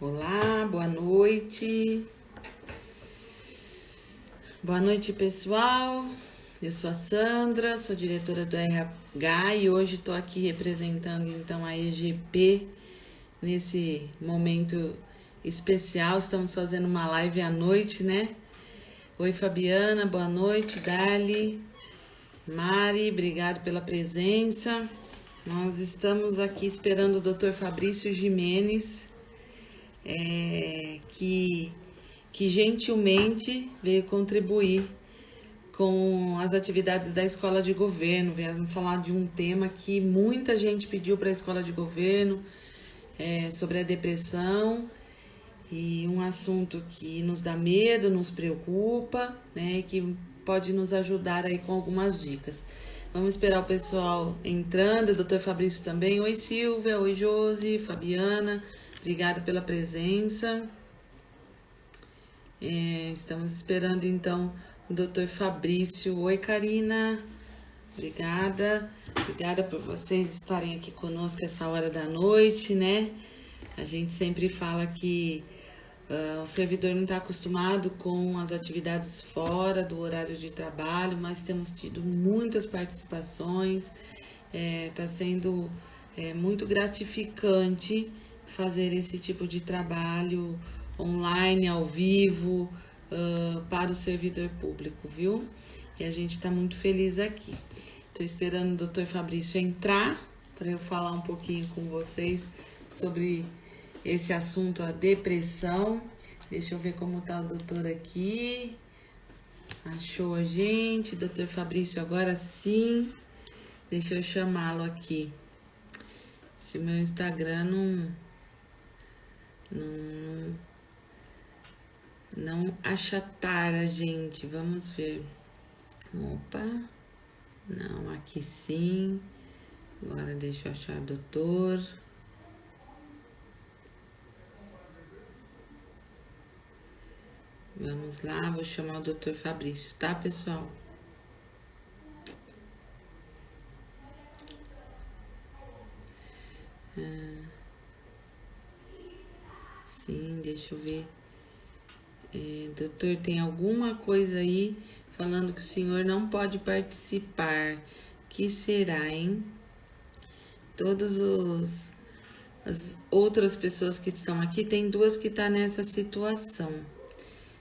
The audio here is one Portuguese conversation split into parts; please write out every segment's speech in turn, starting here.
Olá, boa noite. Boa noite, pessoal. Eu sou a Sandra, sou diretora do RH e hoje estou aqui representando então a EGP nesse momento especial. Estamos fazendo uma live à noite, né? Oi, Fabiana, boa noite. Dali, Mari, obrigado pela presença. Nós estamos aqui esperando o Dr. Fabrício Jimenez, que gentilmente veio contribuir com as atividades da Escola de Governo. Vamos falar de um tema que muita gente pediu para a Escola de Governo, sobre a depressão, e um assunto que nos dá medo, nos preocupa, né, e que pode nos ajudar aí com algumas dicas. Vamos esperar o pessoal entrando, o Dr. Fabrício também. Oi, Silvia, oi, Josi, Fabiana, obrigada pela presença. Estamos esperando então o Dr. Fabrício. Oi, Karina, obrigada. Obrigada por vocês estarem aqui conosco essa hora da noite, né? A gente sempre fala que o servidor não está acostumado com as atividades fora do horário de trabalho, mas temos tido muitas participações. Está sendo muito gratificante fazer esse tipo de trabalho online, ao vivo, para o servidor público, viu? E a gente está muito feliz aqui. Estou esperando o Dr. Fabrício entrar para eu falar um pouquinho com vocês sobre esse assunto, a depressão. Deixa eu ver como tá o doutor aqui. Achou a gente, Dr. Fabrício, agora sim. Deixa eu chamá-lo aqui. Se o meu Instagram não achatar a gente, vamos ver. Opa, não, aqui sim. Agora deixa eu achar o doutor. Vamos lá, vou chamar o Dr. Fabrício, tá, pessoal? Sim, deixa eu ver. Doutor, tem alguma coisa aí falando que o senhor não pode participar. Que será, hein? As outras pessoas que estão aqui, tem duas que estão nessa situação.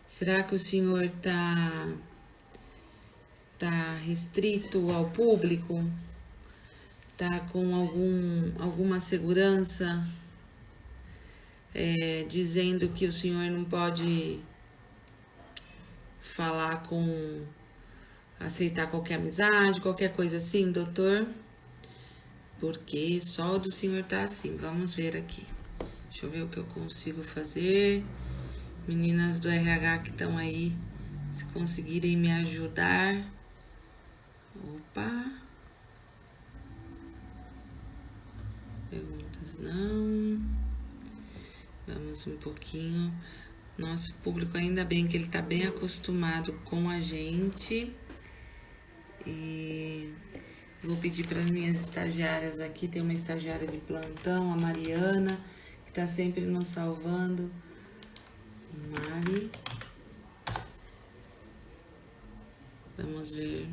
Será que o senhor tá restrito ao público? Tá com alguma segurança dizendo que o senhor não pode falar aceitar qualquer amizade, qualquer coisa assim, doutor? Porque só o do senhor tá assim. Vamos ver aqui. Deixa eu ver o que eu consigo fazer. Meninas do RH que estão aí, se conseguirem me ajudar. Opa. Perguntas não. Vamos um pouquinho. Nosso público, ainda bem que ele está bem acostumado com a gente. E vou pedir para as minhas estagiárias aqui. Tem uma estagiária de plantão, a Mariana, que está sempre nos salvando. Mari. Vamos ver.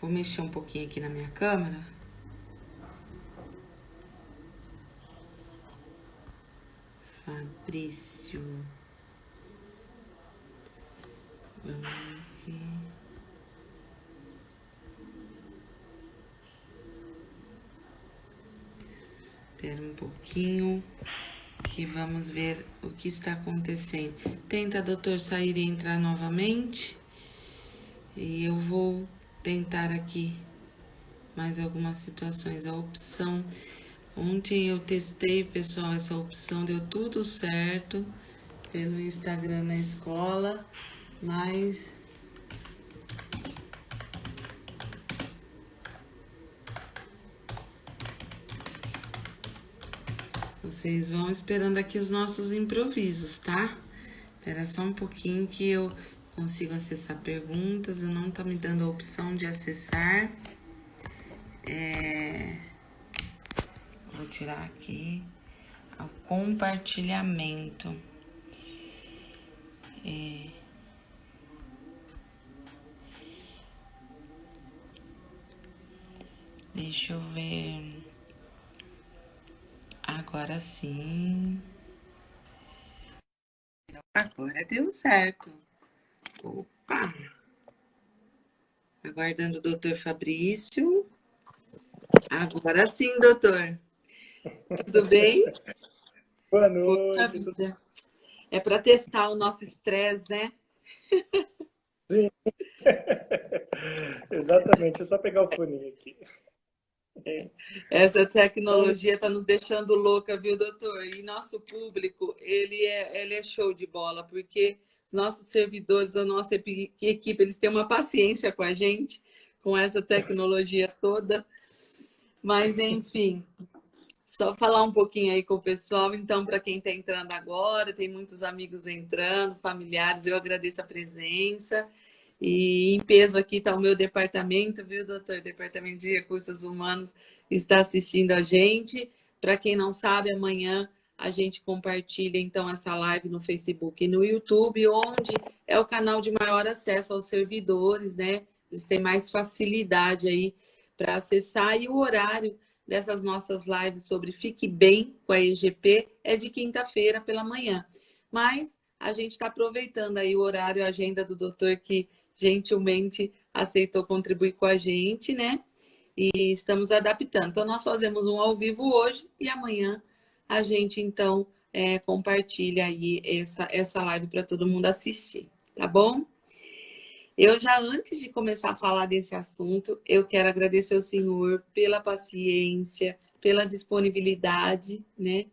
Vou mexer um pouquinho aqui na minha câmera. Fabrício. Vamos aqui. Espera um pouquinho que vamos ver o que está acontecendo. Tenta, doutor, sair e entrar novamente. E eu vou tentar aqui mais algumas situações. A opção... Ontem eu testei, pessoal, essa opção, deu tudo certo pelo Instagram na escola, mas vocês vão esperando aqui os nossos improvisos, tá? Espera só um pouquinho que eu consigo acessar perguntas, eu não tá me dando a opção de acessar. Vou tirar aqui. ao compartilhamento. Deixa eu ver. Agora sim. Agora deu certo. Opa! Aguardando o doutor Fabrício. Agora sim, doutor. Tudo bem? Boa Poxa noite. vida. É para testar o nosso estresse, né? Sim. Exatamente. É só pegar o foninho aqui. Essa Então, tecnologia está nos deixando louca, viu, doutor? E nosso público, ele é show de bola, porque nossos servidores, a nossa equipe, eles têm uma paciência com a gente, com essa tecnologia toda. Mas, enfim, só falar um pouquinho aí com o pessoal. Então, para quem está entrando agora, tem muitos amigos entrando, familiares, eu agradeço a presença. E em peso aqui está o meu departamento, viu, doutor? Departamento de Recursos Humanos está assistindo a gente. Para quem não sabe, amanhã a gente compartilha então essa live no Facebook e no YouTube, onde é o canal de maior acesso aos servidores, né? Eles têm mais facilidade aí para acessar, e o horário dessas nossas lives sobre Fique Bem com a EGP é de quinta-feira pela manhã. Mas a gente está aproveitando aí o horário, a agenda do doutor, que gentilmente aceitou contribuir com a gente, né? E estamos adaptando. Então, nós fazemos um ao vivo hoje e amanhã a gente, então, compartilha aí essa live para todo mundo assistir, tá bom? Eu já, antes de começar a falar desse assunto, eu quero agradecer ao senhor pela paciência, pela disponibilidade, né?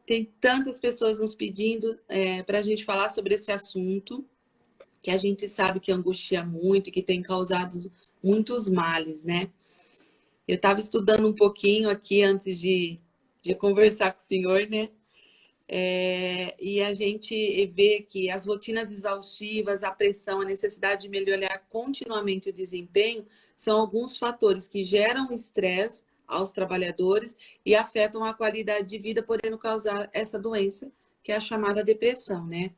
Tem tantas pessoas nos pedindo para a gente falar sobre esse assunto, que a gente sabe que angustia muito e que tem causado muitos males, né? Eu estava estudando um pouquinho aqui antes de conversar com o senhor, né? E a gente vê que as rotinas exaustivas, a pressão, a necessidade de melhorar continuamente o desempenho são alguns fatores que geram estresse aos trabalhadores e afetam a qualidade de vida, podendo causar essa doença, que é a chamada depressão, né?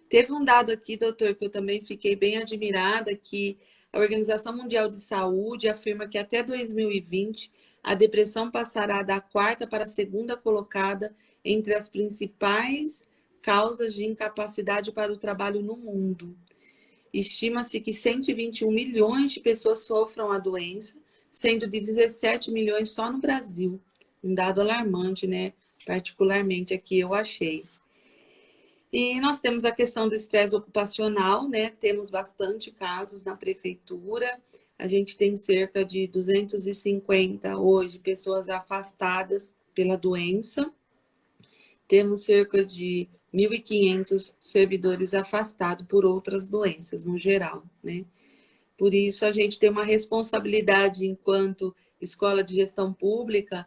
Teve um dado aqui, doutor, que eu também fiquei bem admirada, que a Organização Mundial de Saúde afirma que até 2020 a depressão passará da quarta para a segunda colocada entre as principais causas de incapacidade para o trabalho no mundo. Estima-se que 121 milhões de pessoas sofram a doença, sendo de 17 milhões só no Brasil. Um dado alarmante, né? Particularmente aqui eu achei. E nós temos a questão do estresse ocupacional, né? Temos bastante casos na prefeitura. A gente tem cerca de 250 hoje pessoas afastadas pela doença. Temos cerca de 1.500 servidores afastados por outras doenças no geral, né? Por isso a gente tem uma responsabilidade enquanto escola de gestão pública,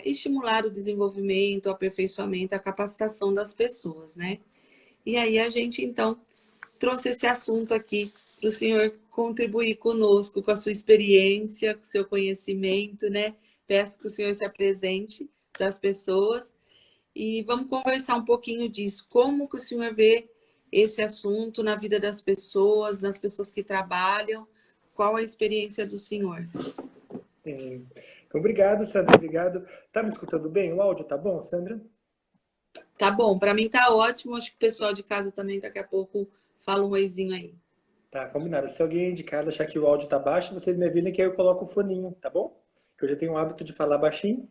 estimular o desenvolvimento, o aperfeiçoamento, a capacitação das pessoas, né? E aí a gente, então, trouxe esse assunto aqui para o senhor contribuir conosco, com a sua experiência, com o seu conhecimento, né? Peço que o senhor se apresente para as pessoas e vamos conversar um pouquinho disso. Como que o senhor vê esse assunto na vida das pessoas, nas pessoas que trabalham? Qual a experiência do senhor? obrigado, Sandra. Obrigado. Tá me escutando bem? O áudio tá bom, Sandra? Tá bom, para mim tá ótimo. Acho que o pessoal de casa também daqui a pouco fala um oizinho aí. Tá, combinado. Se alguém de casa achar que o áudio tá baixo, vocês me avisem que aí eu coloco o foninho, tá bom? Que eu já tenho o hábito de falar baixinho.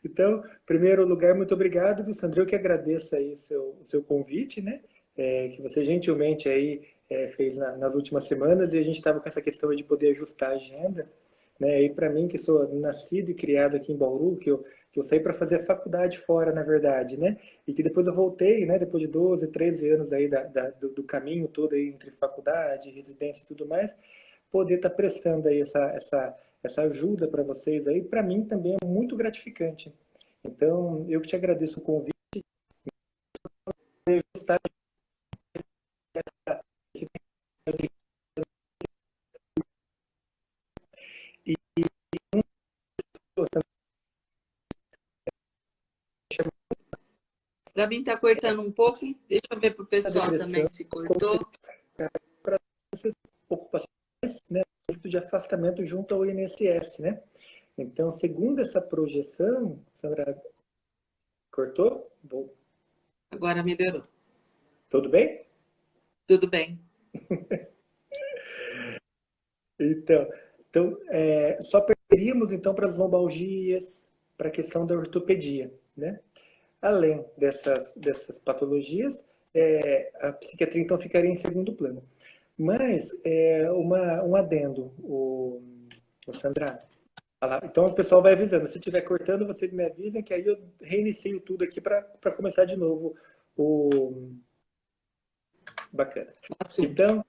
Então, em primeiro lugar, muito obrigado, viu, Sandra? Eu que agradeço aí o seu convite, né? Que você gentilmente aí fez nas últimas semanas, e a gente estava com essa questão de poder ajustar a agenda, né? E para mim, que sou nascido e criado aqui em Bauru, que eu saí para fazer a faculdade fora, na verdade, né? E que depois eu voltei, né? Depois de 12, 13 anos aí do caminho todo aí entre faculdade, residência e tudo mais, poder estar prestando aí essa ajuda para vocês aí, para mim também é muito gratificante. Então, eu que te agradeço o convite de ajustar esse Para mim tá cortando um pouco. Deixa eu ver para o A pessoal depressão, também se como cortou. para essas ocupações, né, de afastamento junto ao INSS, né? Então, segundo essa projeção, Sandra, cortou? Agora melhorou. Tudo bem? Tudo bem. Então, só perderíamos então para as lombalgias, para a questão da ortopedia, né? Além dessas patologias, a psiquiatria então ficaria em segundo plano. Mas, um adendo, o Sandra. Então o pessoal vai avisando. Se estiver cortando, vocês me avisem, que aí eu reinicio tudo aqui para começar de novo o bacana. Assunto. Então,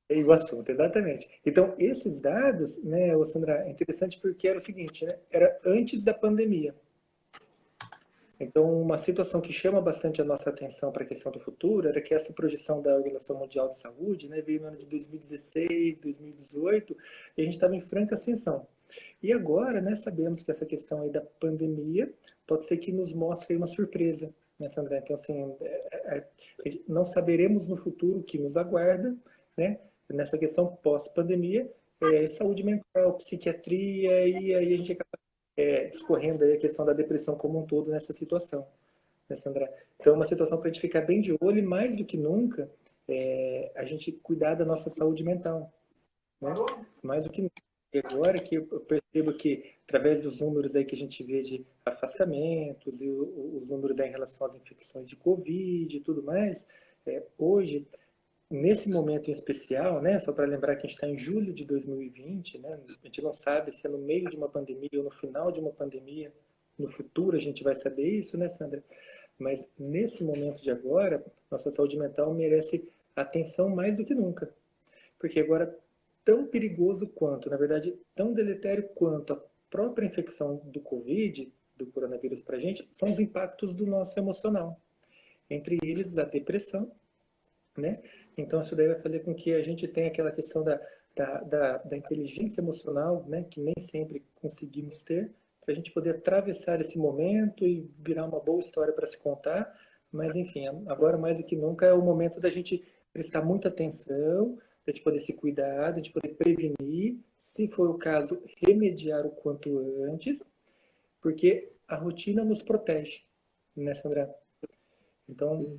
o assunto, exatamente. Então, esses dados, né, Sandra, é interessante porque era o seguinte, né? Era antes da pandemia. Então, uma situação que chama bastante a nossa atenção para a questão do futuro era que essa projeção da Organização Mundial de Saúde, né, veio no ano de 2016, 2018, e a gente estava em franca ascensão. E agora, né, sabemos que essa questão aí da pandemia pode ser que nos mostre uma surpresa, né, Sandra? Então, assim, não saberemos no futuro o que nos aguarda, né, nessa questão pós-pandemia, saúde mental, psiquiatria, e aí a gente acaba escorrendo aí a questão da depressão como um todo nessa situação, né, Sandra? Então, é uma situação para a gente ficar bem de olho e, mais do que nunca, a gente cuidar da nossa saúde mental, né? Mais do que nunca. E agora que eu percebo que, através dos números aí que a gente vê de afastamentos e os números aí em relação às infecções de Covid e tudo mais, hoje, nesse momento em especial, né, só para lembrar que a gente está em julho de 2020, né, a gente não sabe se é no meio de uma pandemia ou no final de uma pandemia, no futuro a gente vai saber isso, né, Sandra? Mas nesse momento de agora, nossa saúde mental merece atenção mais do que nunca. Porque agora, tão perigoso quanto, na verdade, tão deletério quanto a própria infecção do Covid, do coronavírus para a gente, são os impactos do nosso emocional. Entre eles, a depressão, né? Então, isso daí vai fazer com que a gente tenha aquela questão da inteligência emocional, né? Que nem sempre conseguimos ter, para a gente poder atravessar esse momento e virar uma boa história para se contar. Mas, enfim, agora mais do que nunca é o momento da gente prestar muita atenção, da gente poder se cuidar, da gente poder prevenir, se for o caso, remediar o quanto antes, porque a rotina nos protege, né, Sandra? Então,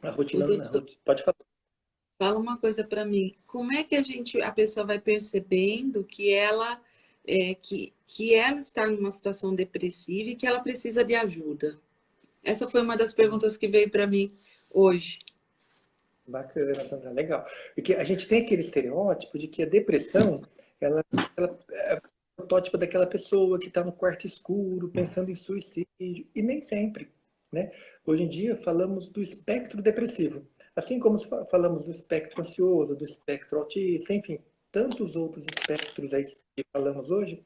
a O rotina, doutor, pode falar. fala uma coisa para mim. Como é que a pessoa vai percebendo que ela que ela está numa situação depressiva e que ela precisa de ajuda? Essa foi uma das perguntas que veio para mim hoje. Bacana, Sandra, legal. Porque a gente tem aquele estereótipo de que a depressão, ela é o protótipo daquela pessoa que está no quarto escuro, pensando em suicídio, e nem sempre, né? Hoje em dia falamos do espectro depressivo, assim como falamos do espectro ansioso, do espectro autista, enfim, tantos outros espectros aí que falamos hoje,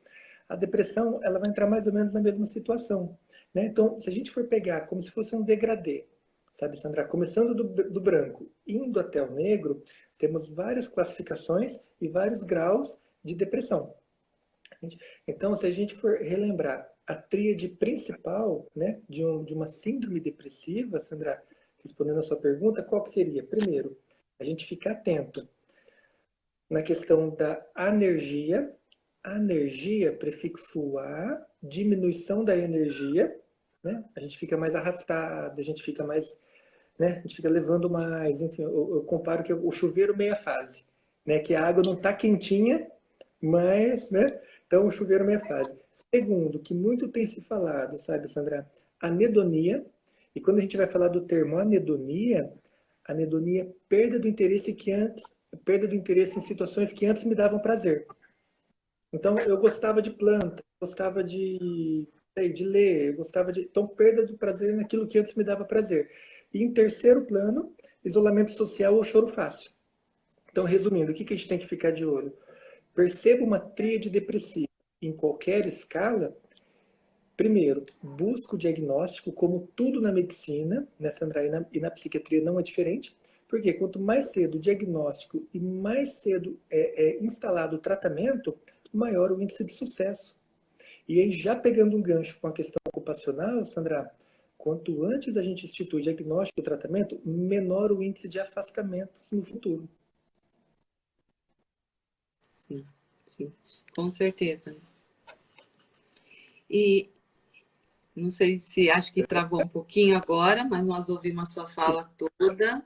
a depressão ela vai entrar mais ou menos na mesma situação, né? Então, se a gente for pegar como se fosse um degradê, sabe, Sandra? Começando do branco, indo até o negro, temos várias classificações e vários graus de depressão. Então, se a gente for relembrar a tríade principal, né, de uma síndrome depressiva, Sandra, respondendo a sua pergunta, qual que seria? Primeiro, a gente ficar atento na questão da anergia, prefixo a, diminuição da energia, né? A gente fica mais arrastado, a gente fica mais, né? A gente fica levando mais, enfim, eu comparo que o chuveiro meia fase, né? Que a água não está quentinha, mas, né? Então, o chuveiro meia fase. Segundo, que muito tem se falado, sabe, Sandra? Anedonia. E quando a gente vai falar do termo anedonia é perda do interesse perda do interesse em situações que antes me davam prazer. Então, eu gostava de planta, gostava de ler, eu gostava de... Então, perda do prazer naquilo que antes me dava prazer. E em terceiro plano, isolamento social ou choro fácil. Então, resumindo, o que a gente tem que ficar de olho? Perceba uma tríade depressiva em qualquer escala. Primeiro, busca o diagnóstico, como tudo na medicina, né, Sandra, e na psiquiatria não é diferente, porque quanto mais cedo o diagnóstico e mais cedo é instalado o tratamento, maior o índice de sucesso. E aí, já pegando um gancho com a questão ocupacional, Sandra, quanto antes a gente institui o diagnóstico e o tratamento, menor o índice de afastamentos no futuro. Sim, sim, com certeza. E não sei se acho que travou um pouquinho agora, mas nós ouvimos a sua fala toda.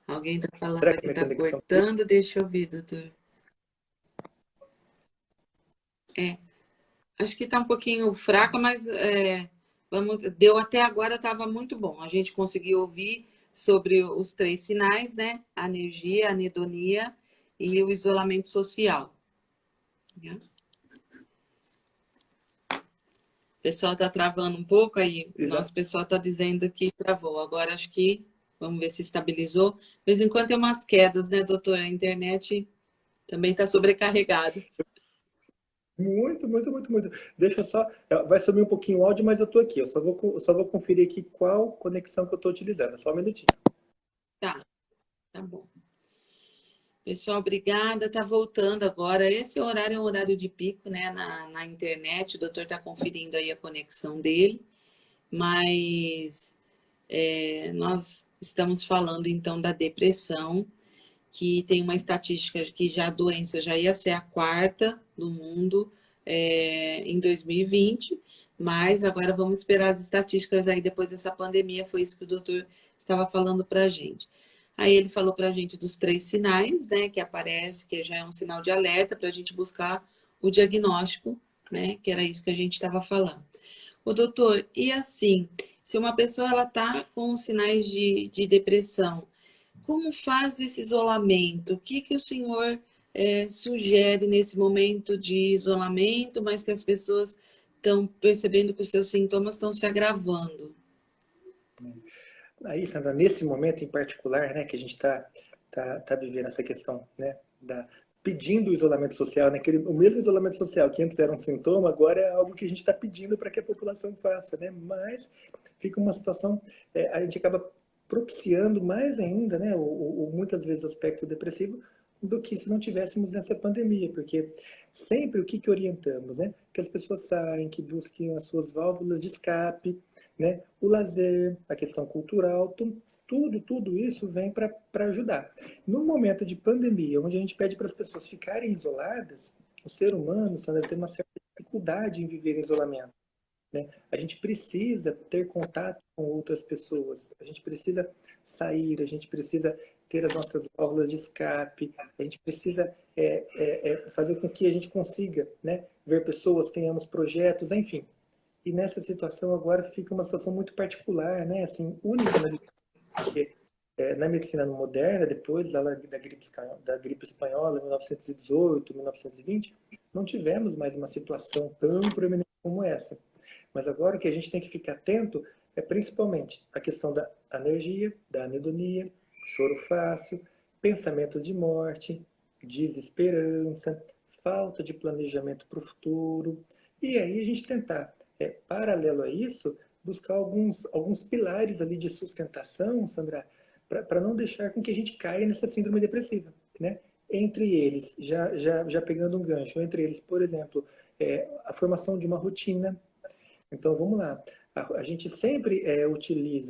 Alguém está falando Será que aqui, minha está conexão... cortando, deixa eu ouvir, doutor. Acho que está um pouquinho fraca, mas deu até agora, estava muito bom. A gente conseguiu ouvir sobre os 3 sinais, né? A energia, a anedonia e o isolamento social. Né? O pessoal está travando um pouco aí. O nosso pessoal está dizendo que travou. Agora acho que vamos ver se estabilizou. De vez em quando tem umas quedas, né, doutor? A internet também está sobrecarregada. Muito, muito, muito, muito. Deixa eu só... Vai subir um pouquinho o áudio, mas eu estou aqui. Eu só vou conferir aqui qual conexão que eu estou utilizando. Só um minutinho. Tá bom. Pessoal, obrigada. Tá voltando agora. Esse horário é um horário de pico, né, na internet. O doutor está conferindo aí a conexão dele. Mas nós estamos falando, então, da depressão, que tem uma estatística que já a doença já ia ser a 4ª do mundo em 2020, mas agora vamos esperar as estatísticas aí depois dessa pandemia, foi isso que o doutor estava falando para a gente. Aí ele falou para a gente dos 3 sinais, né, que aparece, que já é um sinal de alerta para a gente buscar o diagnóstico, né, que era isso que a gente estava falando. O doutor, e assim, se uma pessoa ela está com sinais de depressão, como faz esse isolamento? O que o senhor sugere nesse momento de isolamento, mas que as pessoas estão percebendo que os seus sintomas estão se agravando? Aí, Sandra, nesse momento em particular, né, que a gente tá vivendo essa questão, né, pedindo o isolamento social, né, o mesmo isolamento social que antes era um sintoma, agora é algo que a gente está pedindo para que a população faça, né, mas fica uma situação, a gente acaba propiciando mais ainda, né, muitas vezes o aspecto depressivo, do que se não tivéssemos essa pandemia, porque sempre o que orientamos, né, que as pessoas saem, que busquem as suas válvulas de escape, né, o lazer, a questão cultural, tudo isso vem para ajudar. No momento de pandemia, onde a gente pede para as pessoas ficarem isoladas, o ser humano, Sandra, tem uma certa dificuldade em viver em isolamento. Né? A gente precisa ter contato com outras pessoas, a gente precisa sair, a gente precisa ter as nossas válvulas de escape, a gente precisa fazer com que a gente consiga, né, ver pessoas, tenhamos projetos, enfim. E nessa situação agora fica uma situação muito particular, né, assim, única na porque na medicina moderna, depois da gripe espanhola, 1918, 1920, não tivemos mais uma situação tão proeminente como essa. Mas agora o que a gente tem que ficar atento é principalmente a questão da alergia, da anedonia, choro fácil, pensamento de morte, desesperança, falta de planejamento para o futuro. E aí a gente tentar, paralelo a isso, buscar alguns pilares ali de sustentação, Sandra, para não deixar com que a gente caia nessa síndrome depressiva, né? Entre eles, já pegando um gancho, entre eles, por exemplo, a formação de uma rotina. Então, vamos lá. A gente sempre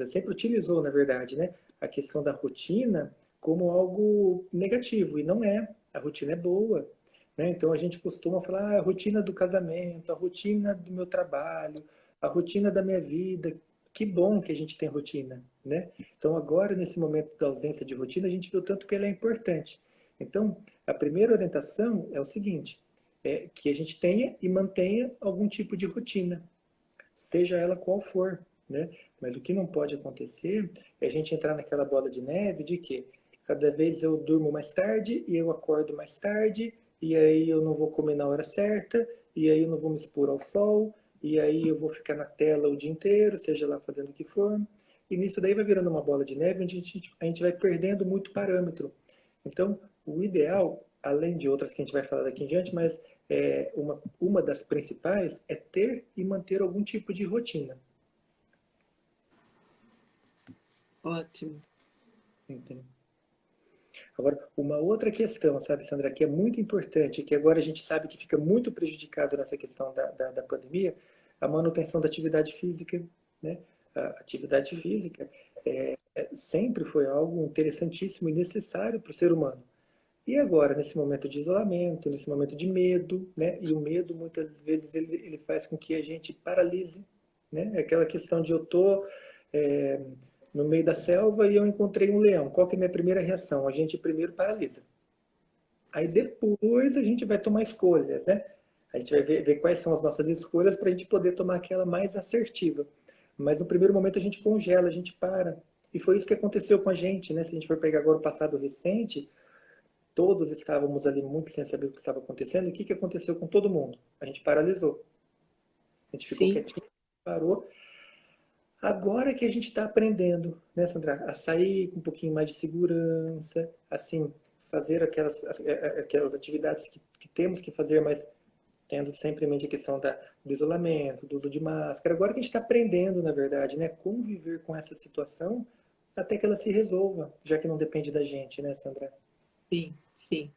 sempre utilizou, na verdade, né, a questão da rotina como algo negativo, e não é. A rotina é boa. Né? Então, a gente costuma falar a rotina do casamento, a rotina do meu trabalho, a rotina da minha vida. Que bom que a gente tem rotina. Né? Então, agora, nesse momento da ausência de rotina, a gente viu tanto que ela é importante. Então, a primeira orientação é o seguinte, que a gente tenha e mantenha algum tipo de rotina, seja ela qual for, né? Mas o que não pode acontecer é a gente entrar naquela bola de neve de que cada vez eu durmo mais tarde e eu acordo mais tarde, e aí eu não vou comer na hora certa, e aí eu não vou me expor ao sol, e aí eu vou ficar na tela o dia inteiro, seja lá fazendo o que for. E nisso daí vai virando uma bola de neve onde a gente vai perdendo muito parâmetro. Então, o ideal, além de outras que a gente vai falar daqui em diante, mas uma das principais é ter e manter algum tipo de rotina. Ótimo. Entende? Agora, uma outra questão, sabe, Sandra, que é muito importante, que agora a gente sabe que fica muito prejudicado nessa questão da pandemia, a manutenção da atividade física, né? A atividade física sempre foi algo interessantíssimo e necessário para o ser humano. E agora, nesse momento de isolamento, nesse momento de medo, né? E o medo, muitas vezes, ele faz com que a gente paralise, né? É aquela questão de eu tô no meio da selva e eu encontrei um leão. Qual que é a minha primeira reação? A gente primeiro paralisa. Aí Sim, depois a gente vai tomar escolhas, né? A gente vai ver quais são as nossas escolhas para a gente poder tomar aquela mais assertiva. Mas no primeiro momento a gente congela, a gente para. E foi isso que aconteceu com a gente, né? Se a gente for pegar agora o passado recente, todos estávamos ali muito sem saber o que estava acontecendo. E o que, que aconteceu com todo mundo? A gente paralisou. A gente ficou sim, quietinho, parou. Agora que a gente está aprendendo, né, Sandra, a sair com um pouquinho mais de segurança, assim, fazer aquelas atividades que temos que fazer, mas tendo sempre em mente a questão do isolamento, do uso de máscara. Agora que a gente está aprendendo, na verdade, né, conviver com essa situação até que ela se resolva, já que não depende da gente, né, Sandra? sim, sim.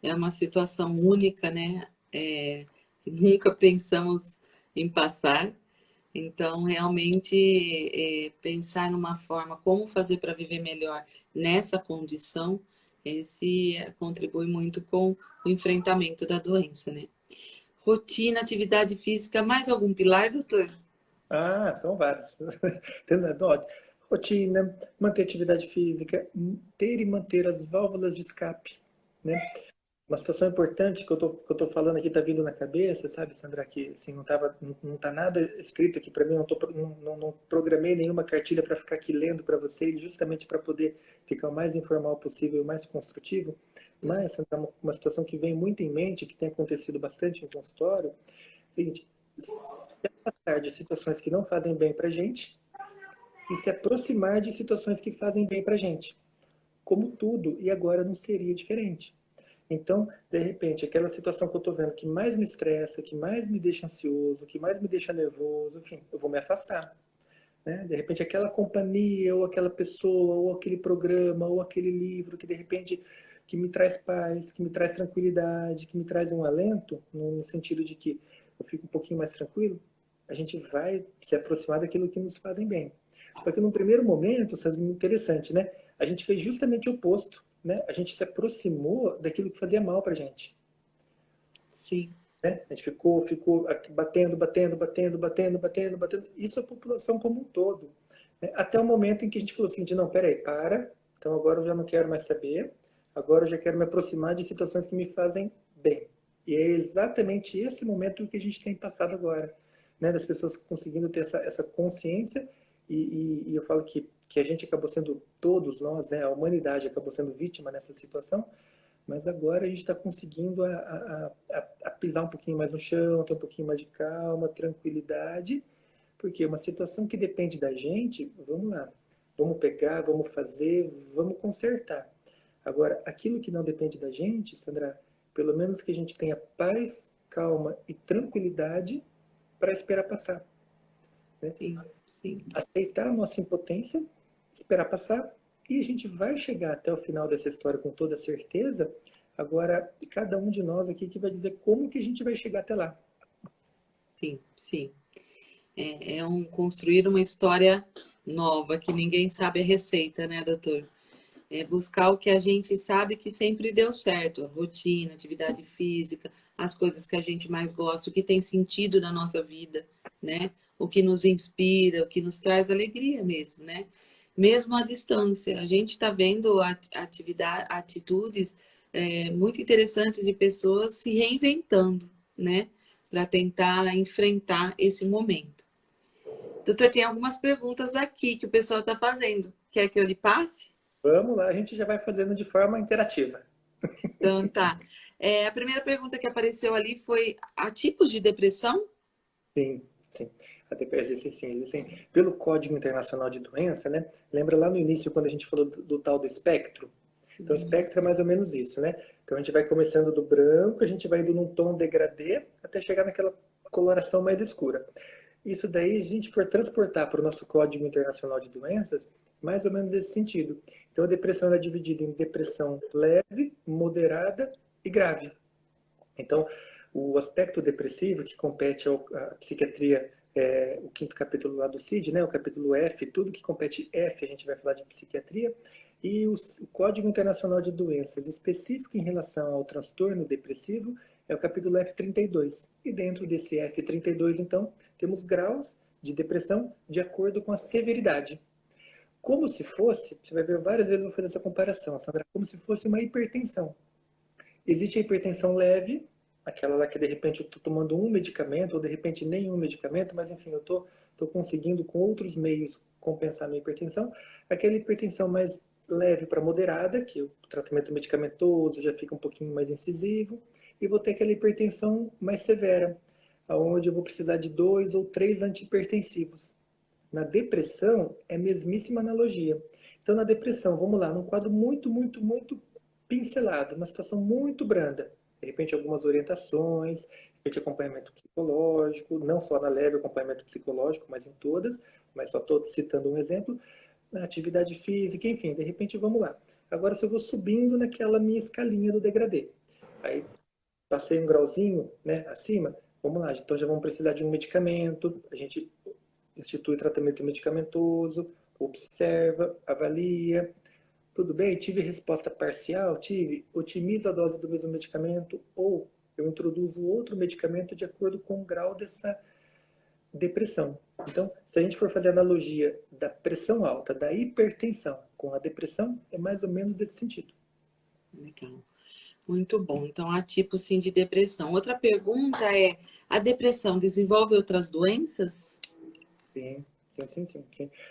É uma situação única, né? Que nunca pensamos em passar. Então, realmente, pensar numa forma como fazer para viver melhor nessa condição, esse contribui muito com o enfrentamento da doença, né? Rotina, atividade física, mais algum pilar, doutor? Ah, são vários. Rotina, manter atividade física, ter e manter as válvulas de escape, né? Uma situação importante que eu tô falando aqui tá vindo na cabeça, sabe, Sandra, que assim, não tá nada escrito aqui para mim, não programei nenhuma cartilha para ficar aqui lendo para vocês, justamente para poder ficar o mais informal possível, o mais construtivo. Mas, Sandra, uma situação que vem muito em mente, que tem acontecido bastante em consultório, é o seguinte, se afastar de situações que não fazem bem pra gente e se aproximar de situações que fazem bem pra gente. Como tudo, e agora não seria diferente. Então, de repente, aquela situação que eu estou vendo que mais me estressa, que mais me deixa ansioso, que mais me deixa nervoso, enfim, eu vou me afastar. Né? De repente, aquela companhia, ou aquela pessoa, ou aquele programa, ou aquele livro que de repente que me traz paz, que me traz tranquilidade, que me traz um alento, no sentido de que eu fico um pouquinho mais tranquilo, a gente vai se aproximar daquilo que nos fazem bem. Só que num primeiro momento, isso é interessante, né? A gente fez justamente o oposto, né? A gente se aproximou daquilo que fazia mal pra gente. Sim, Né? A gente ficou batendo. Isso a população como um todo. Né? Até o momento em que a gente falou assim, não, peraí, para, então agora eu já não quero mais saber, agora eu já quero me aproximar de situações que me fazem bem. E é exatamente esse momento que a gente tem passado agora, né? Das pessoas conseguindo ter essa consciência e eu falo que a gente acabou sendo, todos nós, né? A humanidade acabou sendo vítima nessa situação, mas agora a gente está conseguindo a pisar um pouquinho mais no chão, ter um pouquinho mais de calma, tranquilidade, porque é uma situação que depende da gente, vamos lá, vamos pegar, vamos fazer, vamos consertar. Agora, aquilo que não depende da gente, Sandra, pelo menos que a gente tenha paz, calma e tranquilidade para esperar passar. Né? sim, sim. Aceitar a nossa impotência, esperar passar, e a gente vai chegar até o final dessa história com toda certeza. Agora, cada um de nós aqui que vai dizer como que a gente vai chegar até lá. Sim, sim. É construir uma história nova, que ninguém sabe a receita, né, doutor? É buscar o que a gente sabe que sempre deu certo, a rotina, atividade física, as coisas que a gente mais gosta, o que tem sentido na nossa vida, né? O que nos inspira, o que nos traz alegria mesmo, né? Mesmo à distância, a gente está vendo atitudes muito interessantes de pessoas se reinventando, né? Para tentar enfrentar esse momento. Doutor, tem algumas perguntas aqui que o pessoal está fazendo. Quer que eu lhe passe? Vamos lá, a gente já vai fazendo de forma interativa. Então, tá. A primeira pergunta que apareceu ali foi: há tipos de depressão? Sim, sim. Existem, sim, existem. Pelo Código Internacional de Doença, né? Lembra lá no início quando a gente falou do tal do espectro? Então, o espectro é mais ou menos isso, né? Então, a gente vai começando do branco, a gente vai indo num tom degradê até chegar naquela coloração mais escura. Isso daí, a gente for transportar para o nosso Código Internacional de Doenças, mais ou menos nesse sentido. Então, a depressão é dividida em depressão leve, moderada e grave. Então, o aspecto depressivo, que compete à psiquiatria o quinto capítulo lá do CID, né? O capítulo F, tudo que compete F, a gente vai falar de psiquiatria. E o Código Internacional de Doenças específico em relação ao transtorno depressivo é o capítulo F32. E dentro desse F32, então, temos graus de depressão de acordo com a severidade. Como se fosse, você vai ver várias vezes eu vou fazer essa comparação, Sandra, como se fosse uma hipertensão. Existe a hipertensão leve, aquela lá que de repente eu estou tomando um medicamento, ou de repente nenhum medicamento, mas enfim, eu estou conseguindo com outros meios compensar a minha hipertensão. Aquela hipertensão mais leve para moderada, que o tratamento medicamentoso já fica um pouquinho mais incisivo, e vou ter aquela hipertensão mais severa, onde eu vou precisar de 2 ou 3 antihipertensivos. Na depressão, é a mesmíssima analogia. Então, na depressão, vamos lá, num quadro muito, muito, muito pincelado, uma situação muito branda. De repente, algumas orientações, de repente, acompanhamento psicológico, não só na leve acompanhamento psicológico, mas em todas, mas só estou citando um exemplo, na atividade física, enfim, de repente, vamos lá. Agora, se eu vou subindo naquela minha escalinha do degradê, aí passei um grauzinho, né, acima, vamos lá, então já vamos precisar de um medicamento, a gente institui tratamento medicamentoso, observa, avalia. Tudo bem? Tive resposta parcial? Tive. Otimizo a dose do mesmo medicamento ou eu introduzo outro medicamento de acordo com o grau dessa depressão. Então, se a gente for fazer analogia da pressão alta, da hipertensão com a depressão, é mais ou menos esse sentido. Legal. Muito bom. Então, há tipos sim de depressão. Outra pergunta é: a depressão desenvolve outras doenças? Sim, sim.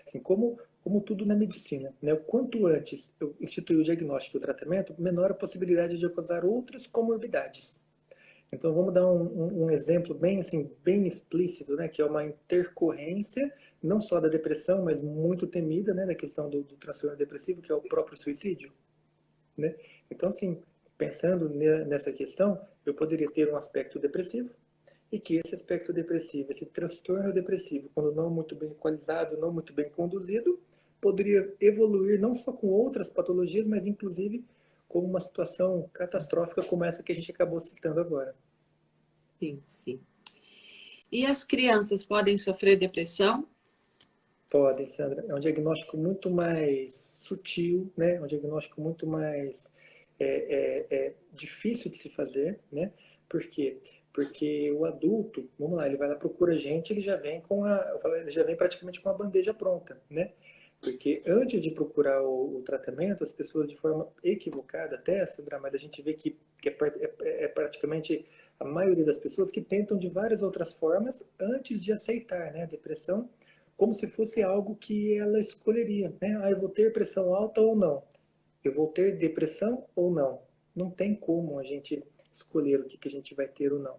Assim, como tudo na medicina, né? O quanto antes eu instituir o diagnóstico e o tratamento, menor a possibilidade de eu causar outras comorbidades. Então, vamos dar um exemplo bem, assim, bem explícito, né? Que é uma intercorrência, não só da depressão, mas muito temida, né? Da questão do transtorno depressivo, que é o próprio suicídio, né? Então, assim, pensando nessa questão, eu poderia ter um aspecto depressivo, e que esse aspecto depressivo, esse transtorno depressivo, quando não muito bem equalizado, não muito bem conduzido, poderia evoluir não só com outras patologias, mas inclusive com uma situação catastrófica como essa que a gente acabou citando agora. Sim, sim. E as crianças podem sofrer depressão? Podem, Sandra. É um diagnóstico muito mais sutil, né? É um diagnóstico muito mais difícil de se fazer, né? Por quê? Porque o adulto, vamos lá, ele vai lá, procura a gente, ele já vem ele já vem praticamente com a bandeja pronta, né? Porque antes de procurar o tratamento, as pessoas de forma equivocada até, Sandra, mas a gente vê que é praticamente a maioria das pessoas que tentam de várias outras formas antes de aceitar, né, a depressão, como se fosse algo que ela escolheria, né? Ah, eu vou ter pressão alta ou não? Eu vou ter depressão ou não? Não tem como a gente escolher o que a gente vai ter ou não.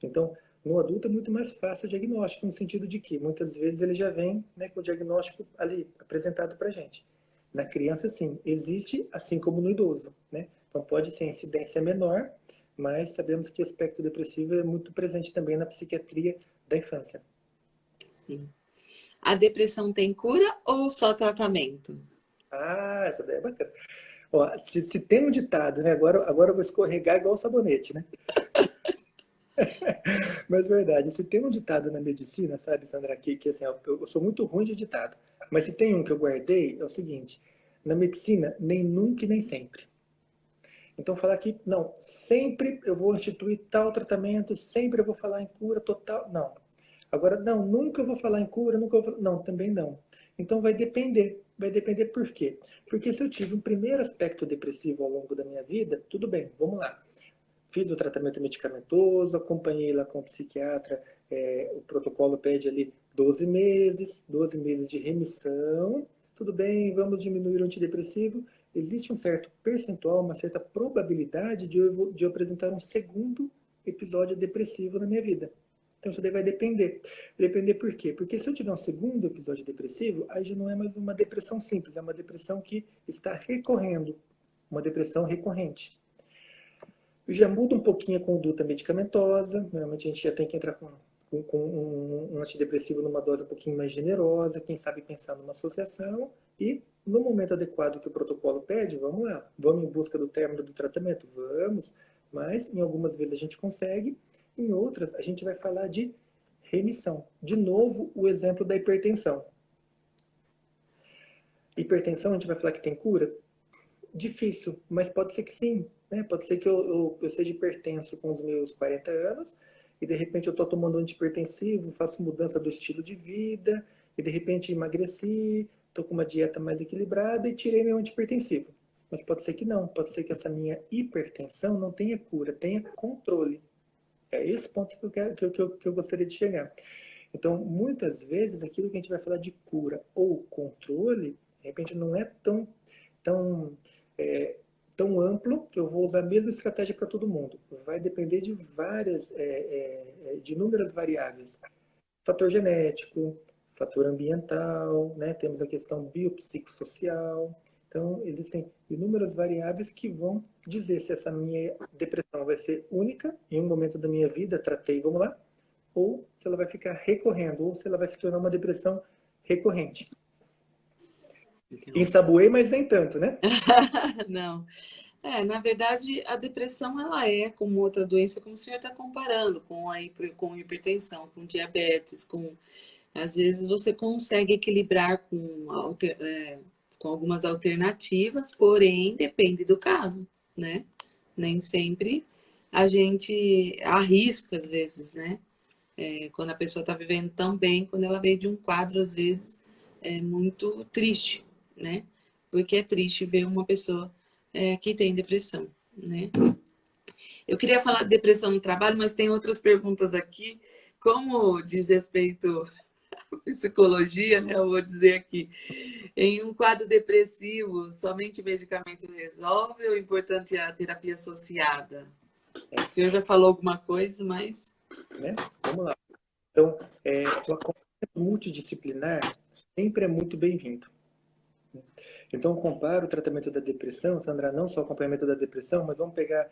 Então, no adulto é muito mais fácil o diagnóstico, no sentido de que muitas vezes ele já vem, né, com o diagnóstico ali apresentado para a gente. Na criança, sim, existe, assim como no idoso, né? Então pode ser incidência menor, mas sabemos que o aspecto depressivo é muito presente também na psiquiatria da infância. Sim. A depressão tem cura ou só tratamento? Ah, essa daí é bacana. Ó, se tem um ditado, né? Agora eu vou escorregar igual o sabonete, né? Mas verdade, se tem um ditado na medicina, sabe, Sandra, que assim, eu sou muito ruim de ditado. Mas se tem um que eu guardei, é o seguinte: na medicina, nem nunca e nem sempre. Então, falar que, não, sempre eu vou instituir tal tratamento, sempre eu vou falar em cura total, não. Agora, não, nunca eu vou falar em cura, nunca eu vou falar... Não, também não. Então, vai depender. Vai depender por quê? Porque se eu tive um primeiro aspecto depressivo ao longo da minha vida, tudo bem, vamos lá. Fiz o tratamento medicamentoso, acompanhei lá com o psiquiatra, o protocolo pede ali 12 meses de remissão, tudo bem, vamos diminuir o antidepressivo. Existe um certo percentual, uma certa probabilidade de eu apresentar um segundo episódio depressivo na minha vida. Então isso daí vai depender. Depender por quê? Porque se eu tiver um segundo episódio depressivo, aí já não é mais uma depressão simples, é uma depressão que está recorrendo, uma depressão recorrente. Já muda um pouquinho a conduta medicamentosa, normalmente a gente já tem que entrar com um antidepressivo numa dose um pouquinho mais generosa, quem sabe pensar numa associação, e no momento adequado que o protocolo pede, vamos lá, vamos em busca do término do tratamento? Vamos, mas em algumas vezes a gente consegue, em outras a gente vai falar de remissão. De novo, o exemplo da hipertensão. Hipertensão, a gente vai falar que tem cura? Difícil, mas pode ser que sim. Né? Pode ser que eu seja hipertenso com os meus 40 anos e de repente eu estou tomando antihipertensivo, faço mudança do estilo de vida e de repente emagreci, estou com uma dieta mais equilibrada e tirei meu antihipertensivo. Mas pode ser que não, pode ser que essa minha hipertensão não tenha cura, tenha controle. É esse ponto que eu gostaria de chegar. Então, muitas vezes, aquilo que a gente vai falar de cura ou controle, de repente não é tão, é, tão amplo que eu vou usar a mesma estratégia para todo mundo. Vai depender de de inúmeras variáveis. Fator genético, fator ambiental, né? Temos a questão biopsicossocial. Então, existem inúmeras variáveis que vão dizer se essa minha depressão vai ser única, em um momento da minha vida, tratei, vamos lá, ou se ela vai ficar recorrendo, ou se ela vai se tornar uma depressão recorrente. Ensaboei, mas nem tanto, né? Não. Na verdade, a depressão, ela é como outra doença, como o senhor está comparando, com hipertensão, com diabetes, às vezes você consegue equilibrar com algumas alternativas, porém depende do caso, né? Nem sempre a gente arrisca, às vezes, né? Quando a pessoa está vivendo tão bem, quando ela vem de um quadro, às vezes, muito triste, né? Porque é triste ver uma pessoa que tem depressão, né? Eu queria falar de depressão no trabalho, mas tem outras perguntas aqui. Como diz respeito à psicologia, né? Eu vou dizer aqui. Em um quadro depressivo, somente medicamento resolve ou é importante a terapia associada? O senhor já falou alguma coisa, mas... Né? Vamos lá. Então, o acompanhamento multidisciplinar sempre é muito bem-vindo. Então, comparo o tratamento da depressão, Sandra, não só o acompanhamento da depressão, mas vamos pegar